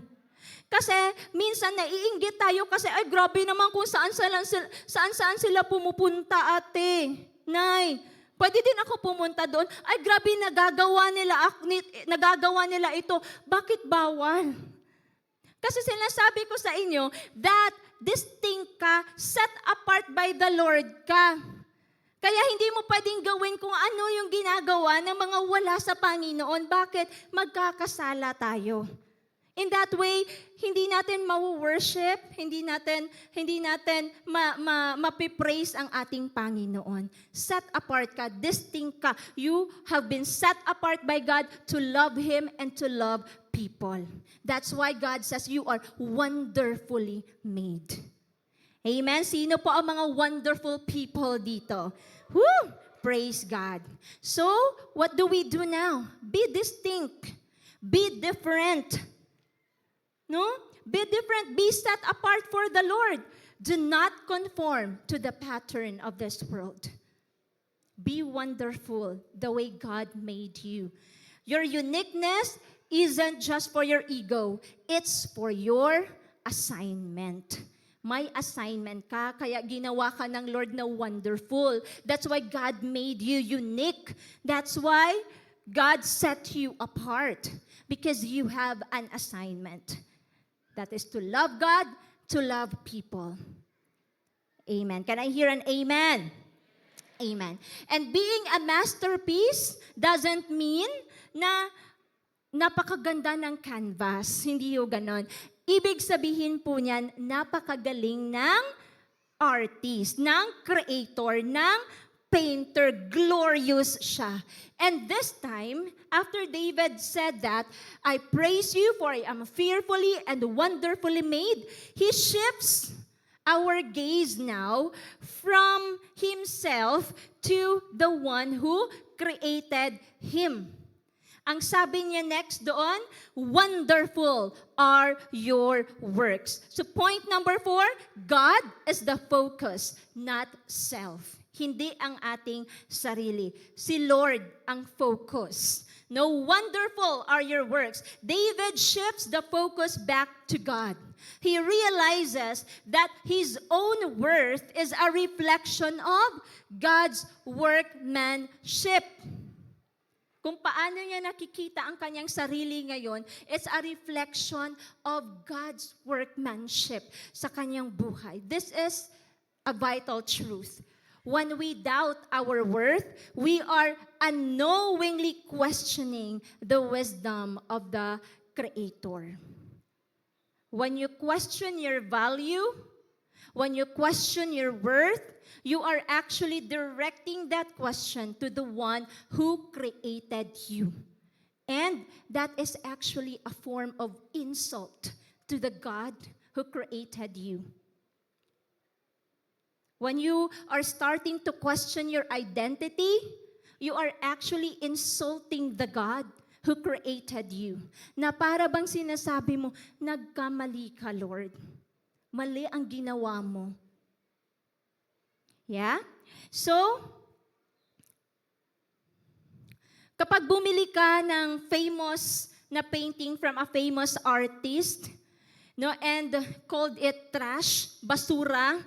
Kasi minsan naiinggit tayo kasi, ay grabe naman kung saan sila pumupunta, ate, nay. Pwede din ako pumunta doon. Ay grabe, nagagawa nila ito. Bakit bawal? Kasi sinasabi ko sa inyo that distinct ka, set apart by the Lord ka. Kaya hindi mo pwedeng gawin kung ano yung ginagawa ng mga wala sa Panginoon. Bakit? Magkakasala tayo. In that way, hindi natin ma-worship, hindi natin mapipraise ang ating Panginoon. Set apart ka, distinct ka. You have been set apart by God to love Him and to love people. That's why God says you are wonderfully made. Amen? Sino po ang mga wonderful people dito? Woo! Praise God. So, what do we do now? Be distinct. Be different. No? Be different. Be set apart for the Lord. Do not conform to the pattern of this world. Be wonderful the way God made you. Your uniqueness isn't just for your ego. It's for your assignment. May assignment ka, kaya ginawa ka ng Lord na wonderful. That's why God made you unique. That's why God set you apart. Because you have an assignment. That is to love God, to love people. Amen. Can I hear an amen? Amen. And being a masterpiece doesn't mean na napakaganda ng canvas. Hindi yung ganon. Ibig sabihin po niyan, napakagaling ng artist, ng creator, ng painter, glorious siya. And this time, after David said that, I praise you for I am fearfully and wonderfully made, he shifts our gaze now from himself to the one who created him. Ang sabi niya next doon, wonderful are your works. So point number 4, God is the focus, not self. Hindi ang ating sarili. Si Lord ang focus. No, wonderful are your works. David shifts the focus back to God. He realizes that his own worth is a reflection of God's workmanship. Kung paano niya nakikita ang kanyang sarili ngayon, it's a reflection of God's workmanship sa kanyang buhay. This is a vital truth. When we doubt our worth, we are unknowingly questioning the wisdom of the Creator. When you question your value, when you question your worth, you are actually directing that question to the one who created you. And that is actually a form of insult to the God who created you. When you are starting to question your identity, you are actually insulting the God who created you. Na para bang sinasabi mo, nagkamali ka, Lord. Mali ang ginawa mo. Yeah? So, kapag bumili ka ng famous na painting from a famous artist, no, and called it trash, basura,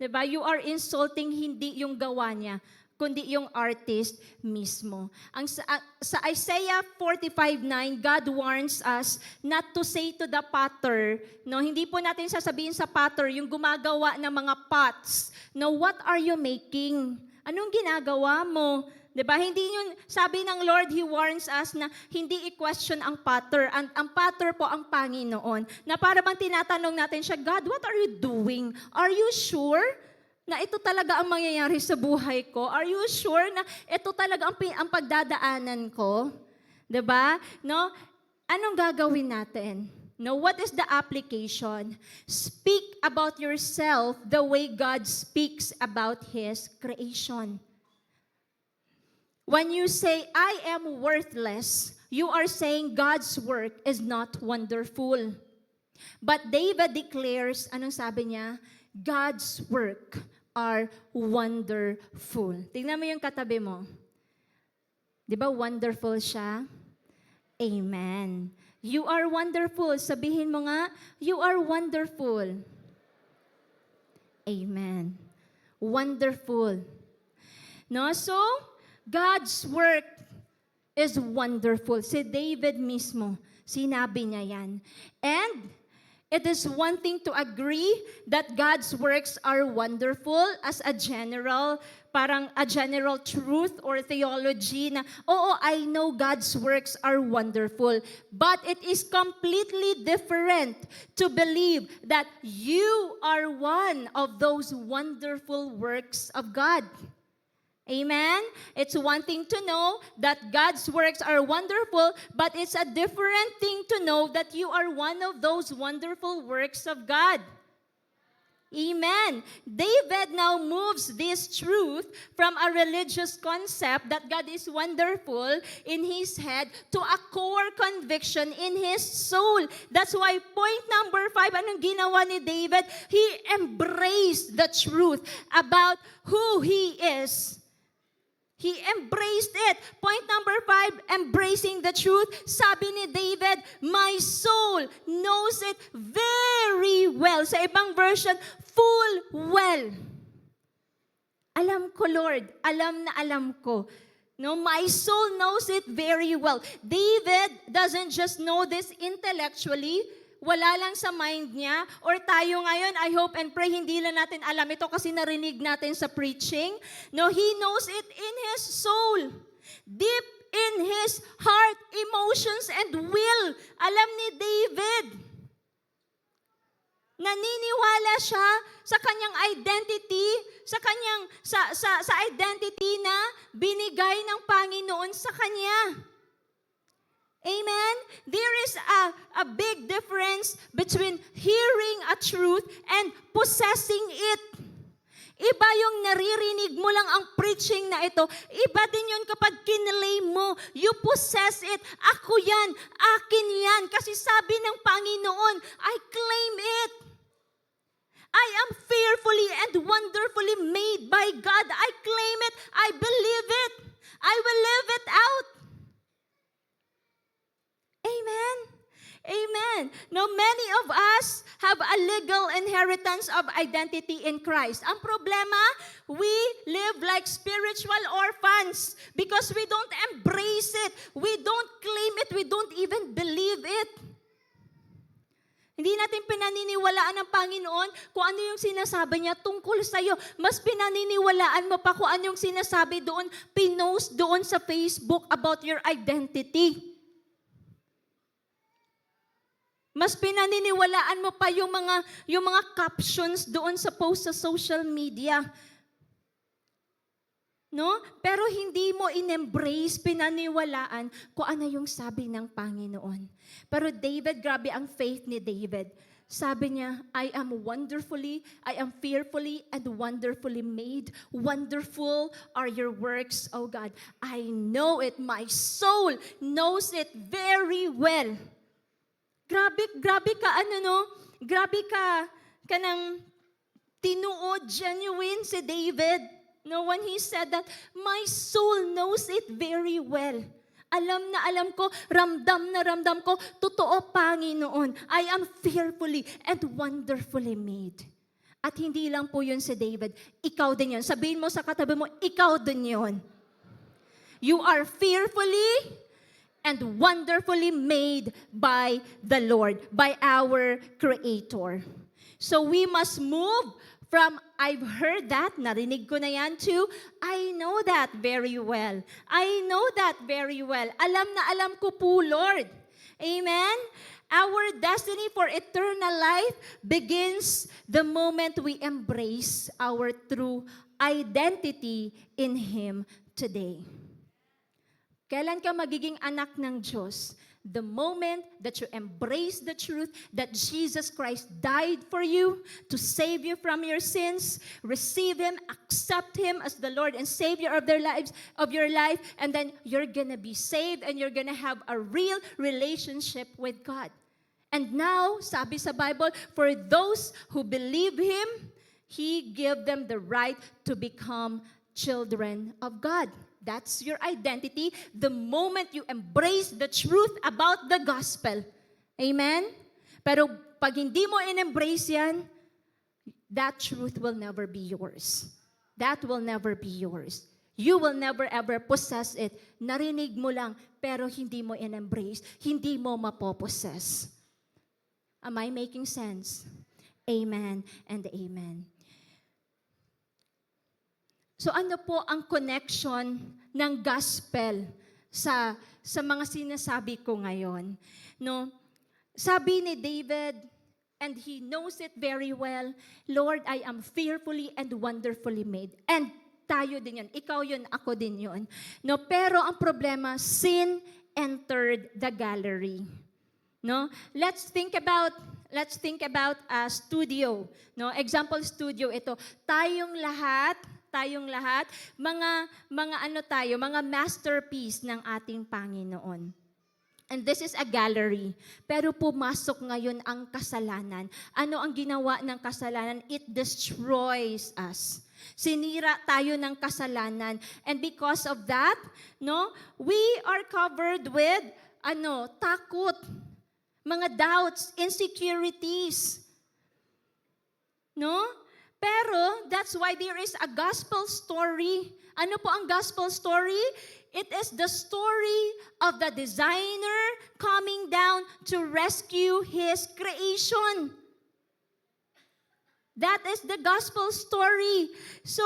diba? You are insulting hindi yung gawa niya, kundi yung artist mismo. Sa Isaiah 45:9, God warns us not to say to the potter, no, hindi po natin sasabihin sa potter, yung gumagawa ng mga pots, no, what are you making? Anong ginagawa mo? Diba? Hindi yun, sabi ng Lord, He warns us na hindi i-question ang potter. Ang potter po ang Panginoon. Na para bang tinatanong natin siya, God, what are you doing? Are you sure na ito talaga ang mangyayari sa buhay ko? Are you sure na ito talaga ang pagdadaanan ko? Diba? No? Anong gagawin natin? No, what is the application? Speak about yourself the way God speaks about His creation. When you say, I am worthless, you are saying God's work is not wonderful. But David declares, anong sabi niya? God's work are wonderful. Tingnan mo yung katabi mo. Di ba wonderful siya? Amen. You are wonderful. Sabihin mo nga, you are wonderful. Amen. Wonderful. No? So, God's work is wonderful. Si David mismo, sinabi niya yan. And It is one thing to agree that God's works are wonderful as a general, parang a general truth or theology na, oo, I know God's works are wonderful. But it is completely different to believe that you are one of those wonderful works of God. Amen? It's one thing to know that God's works are wonderful, but it's a different thing to know that you are one of those wonderful works of God. Amen. David now moves this truth from a religious concept that God is wonderful in his head to a core conviction in his soul. That's why point number 5, anong ginawa ni David? He embraced the truth about who he is. He embraced it. Point number 5, embracing the truth. Sabi ni David, my soul knows it very well. Sa ibang version, full well. Alam ko, Lord. Alam na alam ko. No, my soul knows it very well. David doesn't just know this intellectually, wala lang sa mind niya, or tayo ngayon, I hope and pray, hindi lang natin alam ito kasi narinig natin sa preaching. No, he knows it in his soul. Deep in his heart, emotions, and will. Alam ni David. Naniniwala siya sa kanyang identity, sa identity na binigay ng Panginoon sa kanya. Amen? There is a big difference between hearing a truth and possessing it. Iba yung naririnig mo lang ang preaching na ito. Iba din yun kapag kinlay mo. You possess it. Ako yan. Akin yan. Kasi sabi ng Panginoon, I claim it. I am fearfully and wonderfully made by God. I claim it. I believe it. I will live it out. Amen. Amen. Now, many of us have a legal inheritance of identity in Christ. Ang problema, we live like spiritual orphans because we don't embrace it. We don't claim it. We don't even believe it. Hindi natin pinaniniwalaan ng Panginoon kung ano yung sinasabi niya tungkol sa iyo. Mas pinaniniwalaan mo pa kung ano yung sinasabi doon, pinost doon sa Facebook about your identity. Mas pinaniniwalaan mo pa yung mga captions doon sa post sa social media. No? Pero hindi mo in-embrace, pinaniwalaan kung ano yung sabi ng Panginoon. Pero David, grabe ang faith ni David. Sabi niya, I am fearfully and wonderfully made. Wonderful are your works, O God. I know it. My soul knows it very well. Grabe ka, Grabe ka ng tinuod, genuine si David. No, when he said that, my soul knows it very well. Alam na alam ko, ramdam na ramdam ko, totoo, Panginoon. I am fearfully and wonderfully made. At hindi lang po yun si David, ikaw din yun. Sabihin mo sa katabi mo, ikaw din yun. You are fearfully and wonderfully made by the Lord, by our Creator. So we must move from, I've heard that, narinig ko na yan, to, I know that very well. I know that very well. Alam na alam ko po, Lord. Amen? Our destiny for eternal life begins the moment we embrace our true identity in Him today. Kailan ka magiging anak ng Diyos? The moment that you embrace the truth that Jesus Christ died for you to save you from your sins, receive Him, accept Him as the Lord and Savior of your life, and then you're gonna be saved and you're gonna have a real relationship with God. And now, sabi sa Bible, for those who believe Him, He gave them the right to become children of God. That's your identity the moment you embrace the truth about the gospel. Amen? Pero pag hindi mo in-embrace yan, that truth will never be yours. That will never be yours. You will never ever possess it. Narinig mo lang, pero hindi mo in-embrace. Hindi mo mapopossess. Am I making sense? Amen and amen. So ano po ang connection ng gospel sa mga sinasabi ko ngayon? No? Sabi ni David, and he knows it very well, Lord, I am fearfully and wonderfully made. And tayo din yun. Ikaw yun, ako din yun. No? Pero ang problema, sin entered the gallery. No? Let's think about a studio. No? Example studio ito. Tayong lahat, mga masterpiece ng ating Panginoon. And this is a gallery. Pero pumasok ngayon ang kasalanan. Ano ang ginawa ng kasalanan? It destroys us. Sinira tayo ng kasalanan. And because of that, no, we are covered with takot, mga doubts, insecurities. No? Pero that's why there is a gospel story. Ano po ang gospel story? It is the story of the designer coming down to rescue his creation. That is the gospel story. So,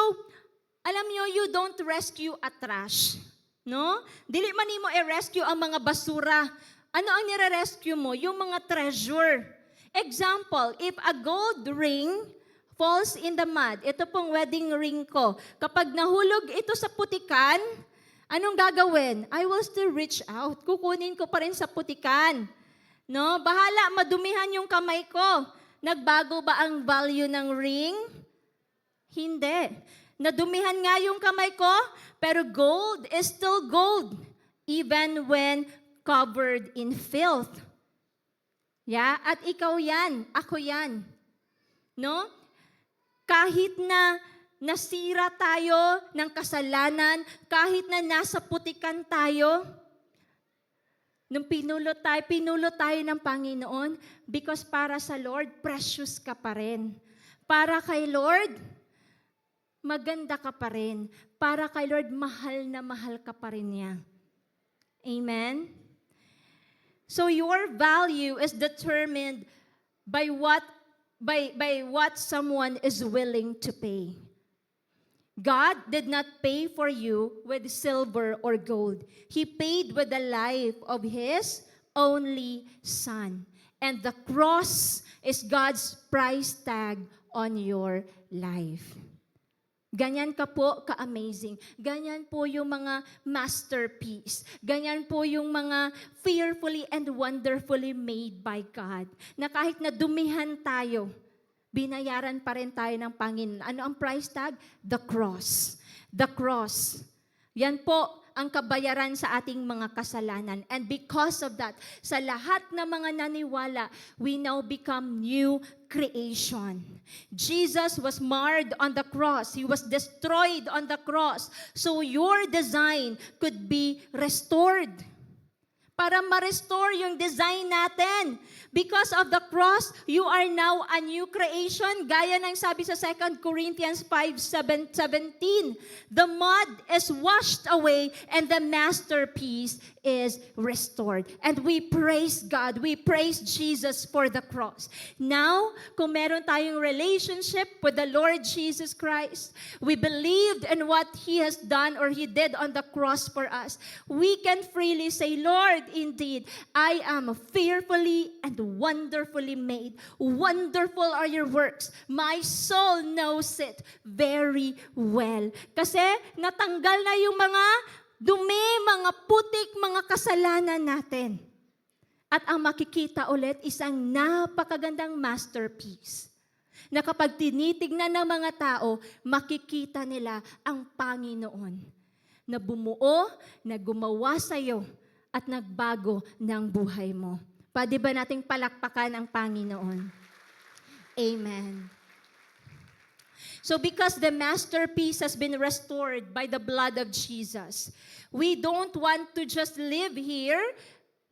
alam nyo, you don't rescue a trash. No? Dili man nimo i-rescue ang mga basura. Ano ang nire-rescue mo? Yung mga treasure. Example, if a gold ring falls in the mud, ito pong wedding ring ko, kapag nahulog ito sa putikan, anong gagawin? I will still reach out. Kukunin ko pa rin sa putikan. No? Bahala, madumihan yung kamay ko. Nagbago ba ang value ng ring? Hindi. Nadumihan nga yung kamay ko, pero gold is still gold, even when covered in filth. Yeah? At ikaw yan, ako yan. No? Kahit na nasira tayo ng kasalanan, kahit na nasa putikan tayo, nung pinulot tayo ng Panginoon, because para sa Lord, precious ka pa rin. Para kay Lord, maganda ka pa rin. Para kay Lord, mahal na mahal ka pa rin niya. Amen? So your value is determined by what someone is willing to pay. God did not pay for you with silver or gold. He paid with the life of His only Son. And the cross is God's price tag on your life. Ganyan ka po ka-amazing. Ganyan po yung mga masterpiece. Ganyan po yung mga fearfully and wonderfully made by God. Na kahit na dumihan tayo, binayaran pa rin tayo ng Panginoon. Ano ang price tag? The cross. The cross. Yan po ang kabayaran sa ating mga kasalanan. And because of that, sa lahat ng mga naniwala, we now become new creation. Jesus was marred on the cross. He was destroyed on the cross. So your design could be restored. Para ma-restore yung design natin. Because of the cross, you are now a new creation. Gaya ng sabi sa 2 Corinthians 5:17. The mud is washed away and the masterpiece is restored. And we praise God. We praise Jesus for the cross. Now, kung meron tayong relationship with the Lord Jesus Christ, we believed in what He has done or He did on the cross for us. We can freely say, Lord, indeed, I am fearfully and wonderfully made. Wonderful are your works. My soul knows it very well. Kasi natanggal na yung mga dumi, mga putik, mga kasalanan natin. At ang makikita ulit, isang napakagandang masterpiece. Na kapag tinitignan ng mga tao, makikita nila ang Panginoon. Na bumuo, na gumawa sa'yo, at nagbago ng buhay mo. Pwede ba nating palakpakan ang Panginoon? Amen. So because the masterpiece has been restored by the blood of Jesus, we don't want to just live here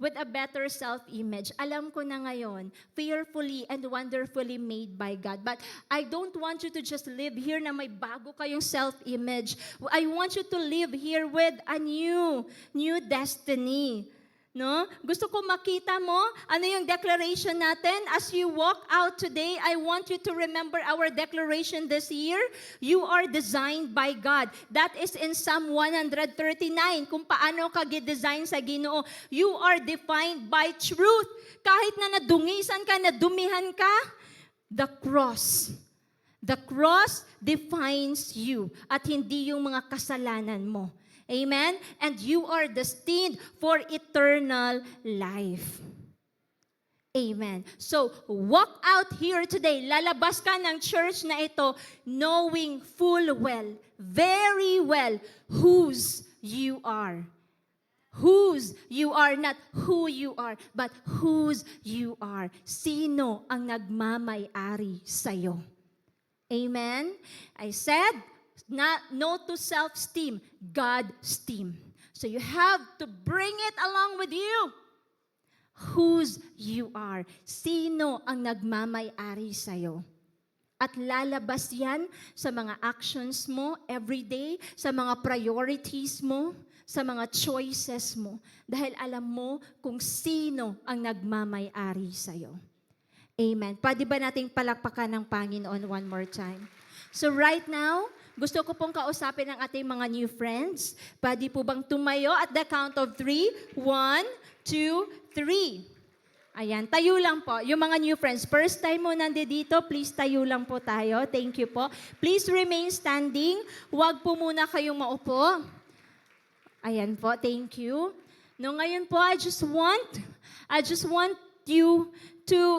with a better self-image. Alam ko na ngayon, fearfully and wonderfully made by God. But I don't want you to just live here na may bago kayong self-image. I want you to live here with a new destiny. No? Gusto ko makita mo ano yung declaration natin. As you walk out today, I want you to remember our declaration this year. You are designed by God. That is in Psalm 139, kung paano ka gidesign sa Ginoo. You are defined by truth. Kahit na nadungisan ka, nadumihan ka, the cross defines you at hindi yung mga kasalanan mo. Amen? And you are destined for eternal life. Amen. So, walk out here today. Lalabas ka ng church na ito knowing full well, very well, whose you are. Whose you are, not who you are, but whose you are. Sino ang nagmamay-ari sa'yo? Amen? I said, no to self-esteem, God-esteem. So you have to bring it along with you. Whose you are. Sino ang nagmamay-ari sa'yo? At lalabas yan sa mga actions mo everyday, sa mga priorities mo, sa mga choices mo. Dahil alam mo kung sino ang nagmamay-ari sa'yo. Amen. Pwede ba nating palakpakan ng Panginoon one more time? So right now, gusto ko pong kausapin ang ating mga new friends. Pwede po bang tumayo at the count of 3? 1, 2, 3. Ayan, tayo lang po. Yung mga new friends, first time mo nandito, please tayo lang po tayo. Thank you po. Please remain standing. Huwag po muna kayong maupo. Ayan po, thank you. No, ngayon po, I just want you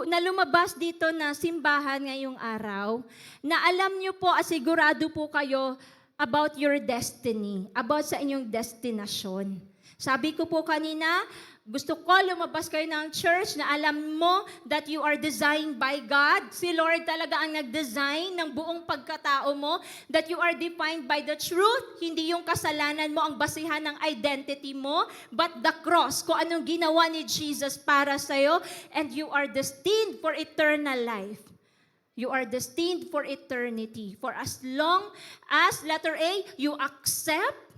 na lumabas dito na simbahan ngayong araw, na alam nyo po, asigurado po kayo about your destiny, about sa inyong destinasyon. Sabi ko po kanina, gusto ko lumabas kayo ng church na alam mo that you are designed by God. Si Lord talaga ang nag-design ng buong pagkatao mo, that you are defined by the truth. Hindi yung kasalanan mo ang basihan ng identity mo, but the cross, kung anong ginawa ni Jesus para sa'yo, and you are destined for eternal life. You are destined for eternity. For as long as, letter A, you accept,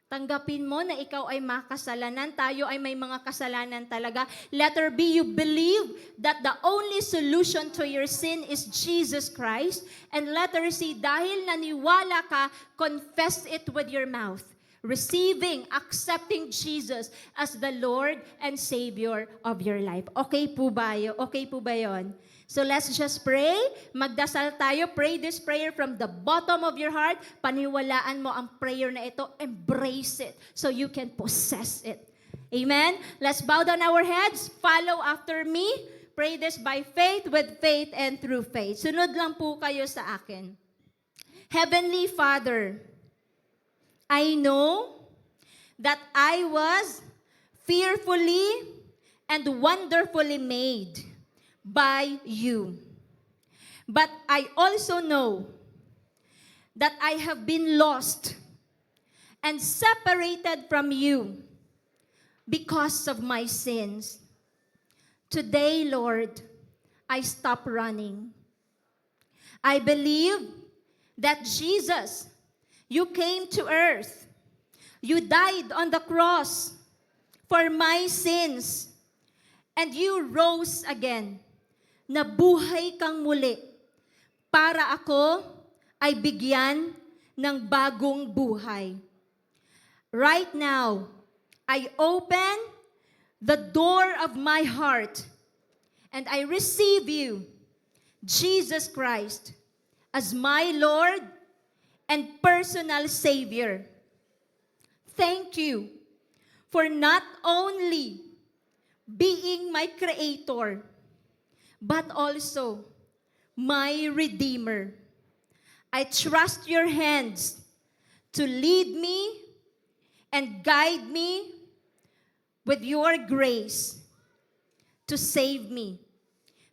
tanggapin mo na ikaw ay makasalanan, tayo ay may mga kasalanan talaga. Letter B, you believe that the only solution to your sin is Jesus Christ. And letter C, dahil naniwala ka, confess it with your mouth. Receiving, accepting Jesus as the Lord and Savior of your life. Okay po ba yun? Okay po ba yun? So let's just pray. Magdasal tayo. Pray this prayer from the bottom of your heart. Paniwalaan mo ang prayer na ito. Embrace it so you can possess it. Amen? Let's bow down our heads. Follow after me. Pray this by faith, with faith, and through faith. Sunod lang po kayo sa akin. Heavenly Father, I know that I was fearfully and wonderfully made by you. But I also know that I have been lost and separated from you because of my sins. Today, Lord, I stop running. I believe that Jesus, you came to earth. You died on the cross for my sins. And you rose again. Nabuhay kang muli para ako ay bigyan ng bagong buhay. Right now, I open the door of my heart and I receive you, Jesus Christ, as my Lord and personal Savior. Thank you for not only being my Creator, but also my Redeemer. I trust your hands to lead me and guide me with your grace to save me.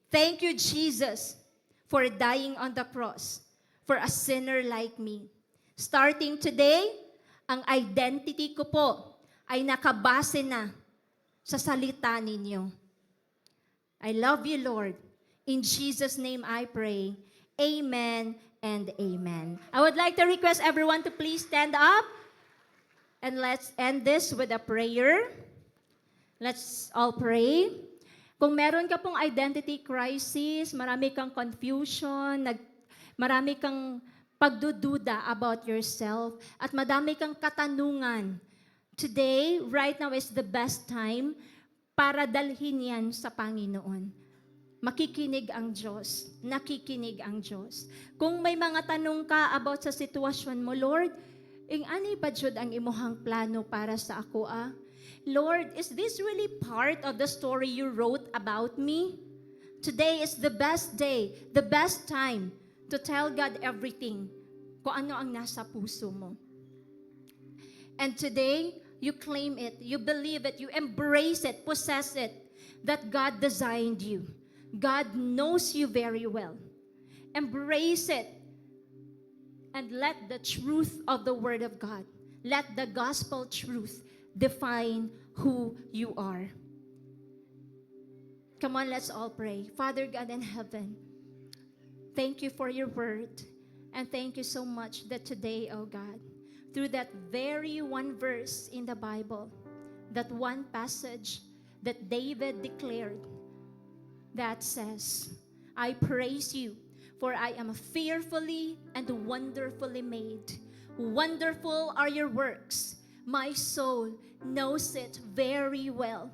Thank you, Jesus, for dying on the cross for a sinner like me. Starting today, ang identity ko po ay nakabase na sa salita ninyo. I love you, Lord. In Jesus' name I pray. Amen and amen. I would like to request everyone to please stand up. And let's end this with a prayer. Let's all pray. Kung meron ka pong identity crisis, marami kang confusion, marami kang pagdududa about yourself, at madami kang katanungan, today, right now is the best time para dalhin yan sa Panginoon. Makikinig ang Diyos, nakikinig ang Diyos. Kung may mga tanong ka about sa sitwasyon mo, Lord, ani ba jud ang imuhang plano para sa ako Lord, is this really part of the story you wrote about me? Today is the best day, the best time to tell God everything, kung ano ang nasa puso mo. And today, you claim it, you believe it, you embrace it, possess it, that God designed you. God knows you very well. Embrace it. And let the truth of the Word of God, let the gospel truth define who you are. Come on, let's all pray. Father God in heaven, thank you for your word. And thank you so much that today, oh God, through that very one verse in the Bible, that one passage that David declared, that says, I praise you, for I am fearfully and wonderfully made. Wonderful are your works. My soul knows it very well.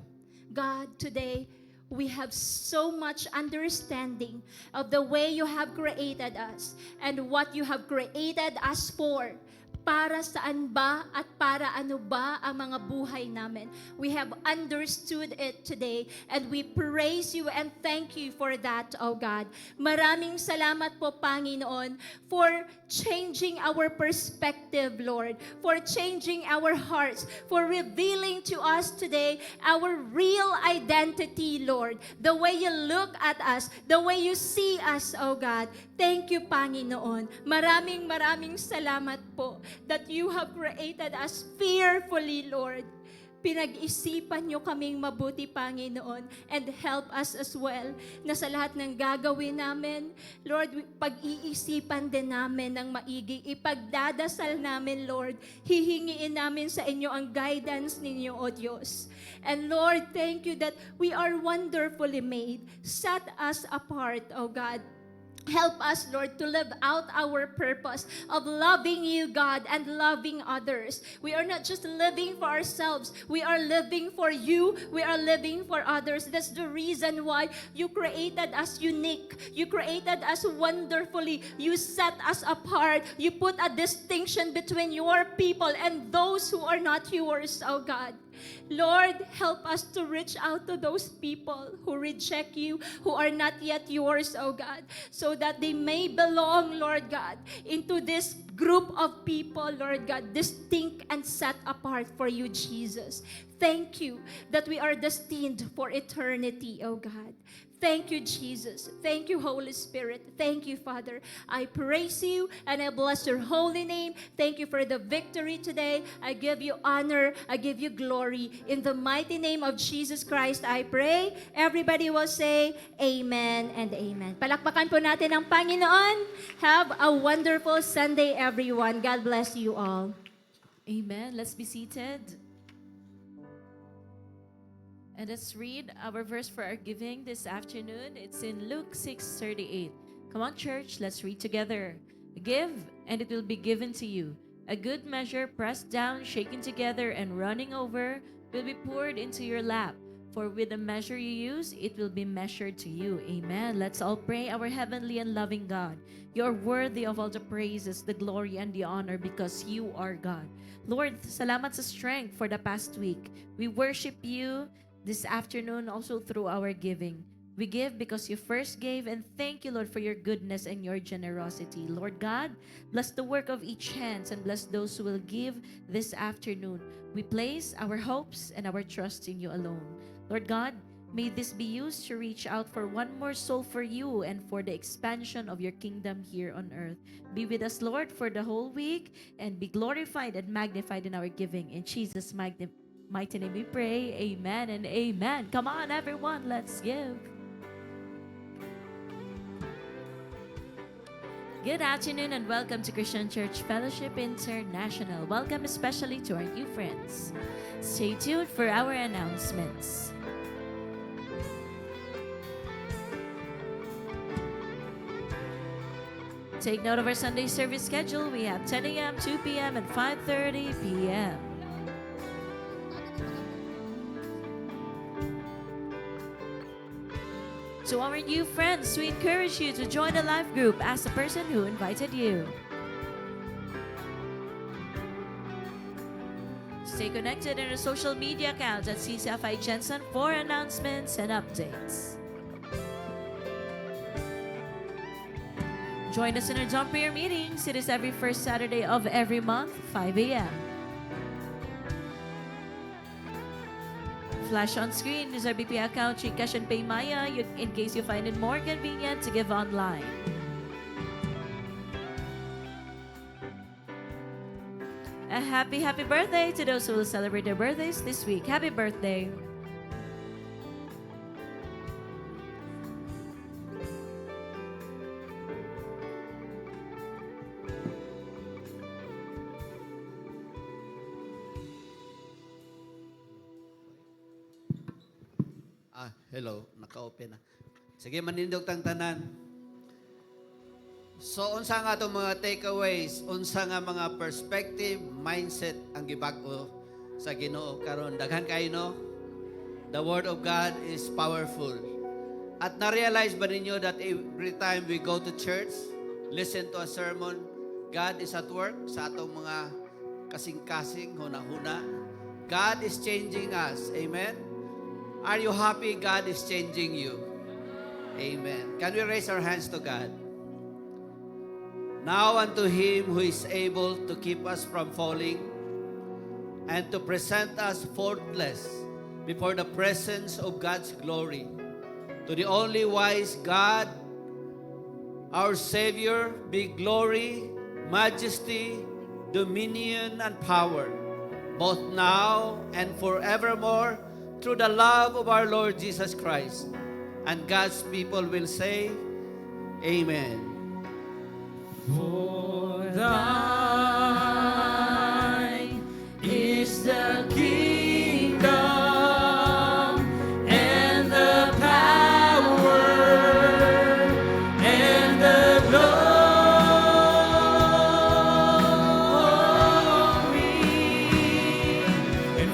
God, today, we have so much understanding of the way you have created us and what you have created us for. Para saan ba at para ano ba ang mga buhay namin? We have understood it today and we praise you and thank you for that, oh God. Maraming salamat po, Panginoon, for changing our perspective, Lord, for changing our hearts, for revealing to us today our real identity, Lord. The way you look at us, the way you see us, oh God. Thank you, Panginoon. Maraming salamat po that you have created us fearfully, Lord. Pinag-isipan nyo kaming mabuti, Panginoon, and help us as well na sa lahat ng gagawin namin, Lord, pag-iisipan din namin ng maigi. Ipagdadasal namin, Lord. Hihingiin namin sa inyo ang guidance ninyo, O Diyos. And Lord, thank you that we are wonderfully made. Set us apart, O God. Help us, Lord, to live out our purpose of loving you, God, and loving others. We are not just living for ourselves. We are living for you. We are living for others. That's the reason why you created us unique. You created us wonderfully. You set us apart. You put a distinction between your people and those who are not yours, oh God. Lord, help us to reach out to those people who reject you, who are not yet yours, oh God, so that they may belong, Lord God, into this group of people, Lord God, distinct and set apart for you, Jesus. Thank you that we are destined for eternity, oh God. Thank you, Jesus. Thank you, Holy Spirit. Thank you, Father. I praise you and I bless your holy name. Thank you for the victory today. I give you honor. I give you glory. In the mighty name of Jesus Christ, I pray. Everybody will say, Amen and Amen. Palakpakan po natin ang Panginoon. Have a wonderful Sunday, everyone. God bless you all. Amen. Let's be seated. And let's read our verse for our giving this afternoon. It's in Luke 6:38. Come on, church, let's read together. Give, and it will be given to you. A good measure, pressed down, shaken together, and running over, will be poured into your lap. For with the measure you use, it will be measured to you. Amen. Let's all pray. Our heavenly and loving God, you are worthy of all the praises, the glory, and the honor because you are God. Lord, salamat sa strength for the past week. We worship you this afternoon also through our giving. We give because you first gave, and thank you, Lord, for your goodness and your generosity. Lord God, bless the work of each hand and bless those who will give this afternoon. We place our hopes and our trust in you alone. Lord God, may this be used to reach out for one more soul for you and for the expansion of your kingdom here on earth. Be with us, Lord, for the whole week and be glorified and magnified in our giving. In Jesus' mighty name we pray. Amen and amen. Come on, everyone, let's give. Good afternoon and welcome to Christian Church Fellowship International. Welcome especially to our new friends. Stay tuned for our announcements. Take note of our Sunday service schedule. We have 10 a.m., 2 p.m., and 5:30 p.m. To our new friends, we encourage you to join the life group as the person who invited you. Stay connected in our social media accounts at CCFI Jensen for announcements and updates. Join us in our Dawn Prayer meetings. It is every first Saturday of every month, 5 a.m. Flash on screen is our BP account, GCash and PayMaya, in case you find it more convenient to give online. A happy birthday to those who will celebrate their birthdays this week. Happy birthday! Hello, naka-open na. Sige, manindog tang tanan. So, unsa nga itong mga takeaways, unsa nga mga perspective, mindset ang gibag-o sa Ginoo karon. Daghan kayo, no? The Word of God is powerful. At na-realize ba ninyo that every time we go to church, listen to a sermon, God is at work sa atong mga kasing-kasing, huna-huna. God is changing us. Amen? Are you happy God is changing you? Amen. Can we raise our hands to God? Now unto Him who is able to keep us from falling and to present us faultless before the presence of God's glory. To the only wise God, our Savior, be glory, majesty, dominion, and power, both now and forevermore, through the love of our Lord Jesus Christ. And God's people will say, Amen. For thine is the kingdom and the power and the glory and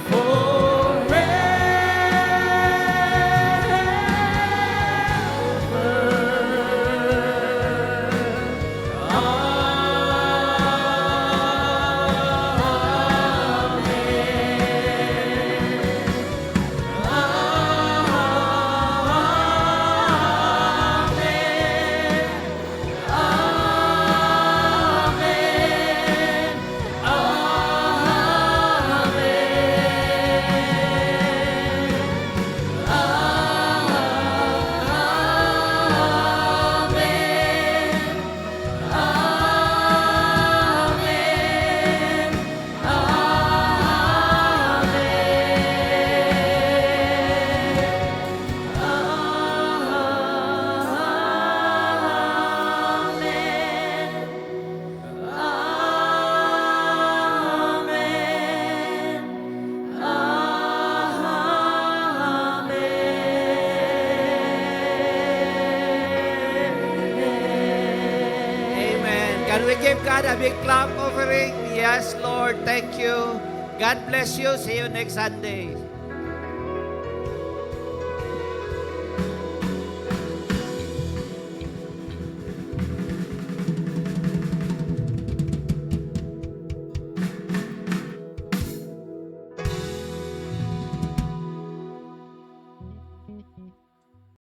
Can we give God a big clap offering? Yes, Lord. Thank you. God bless you. See you next Sunday.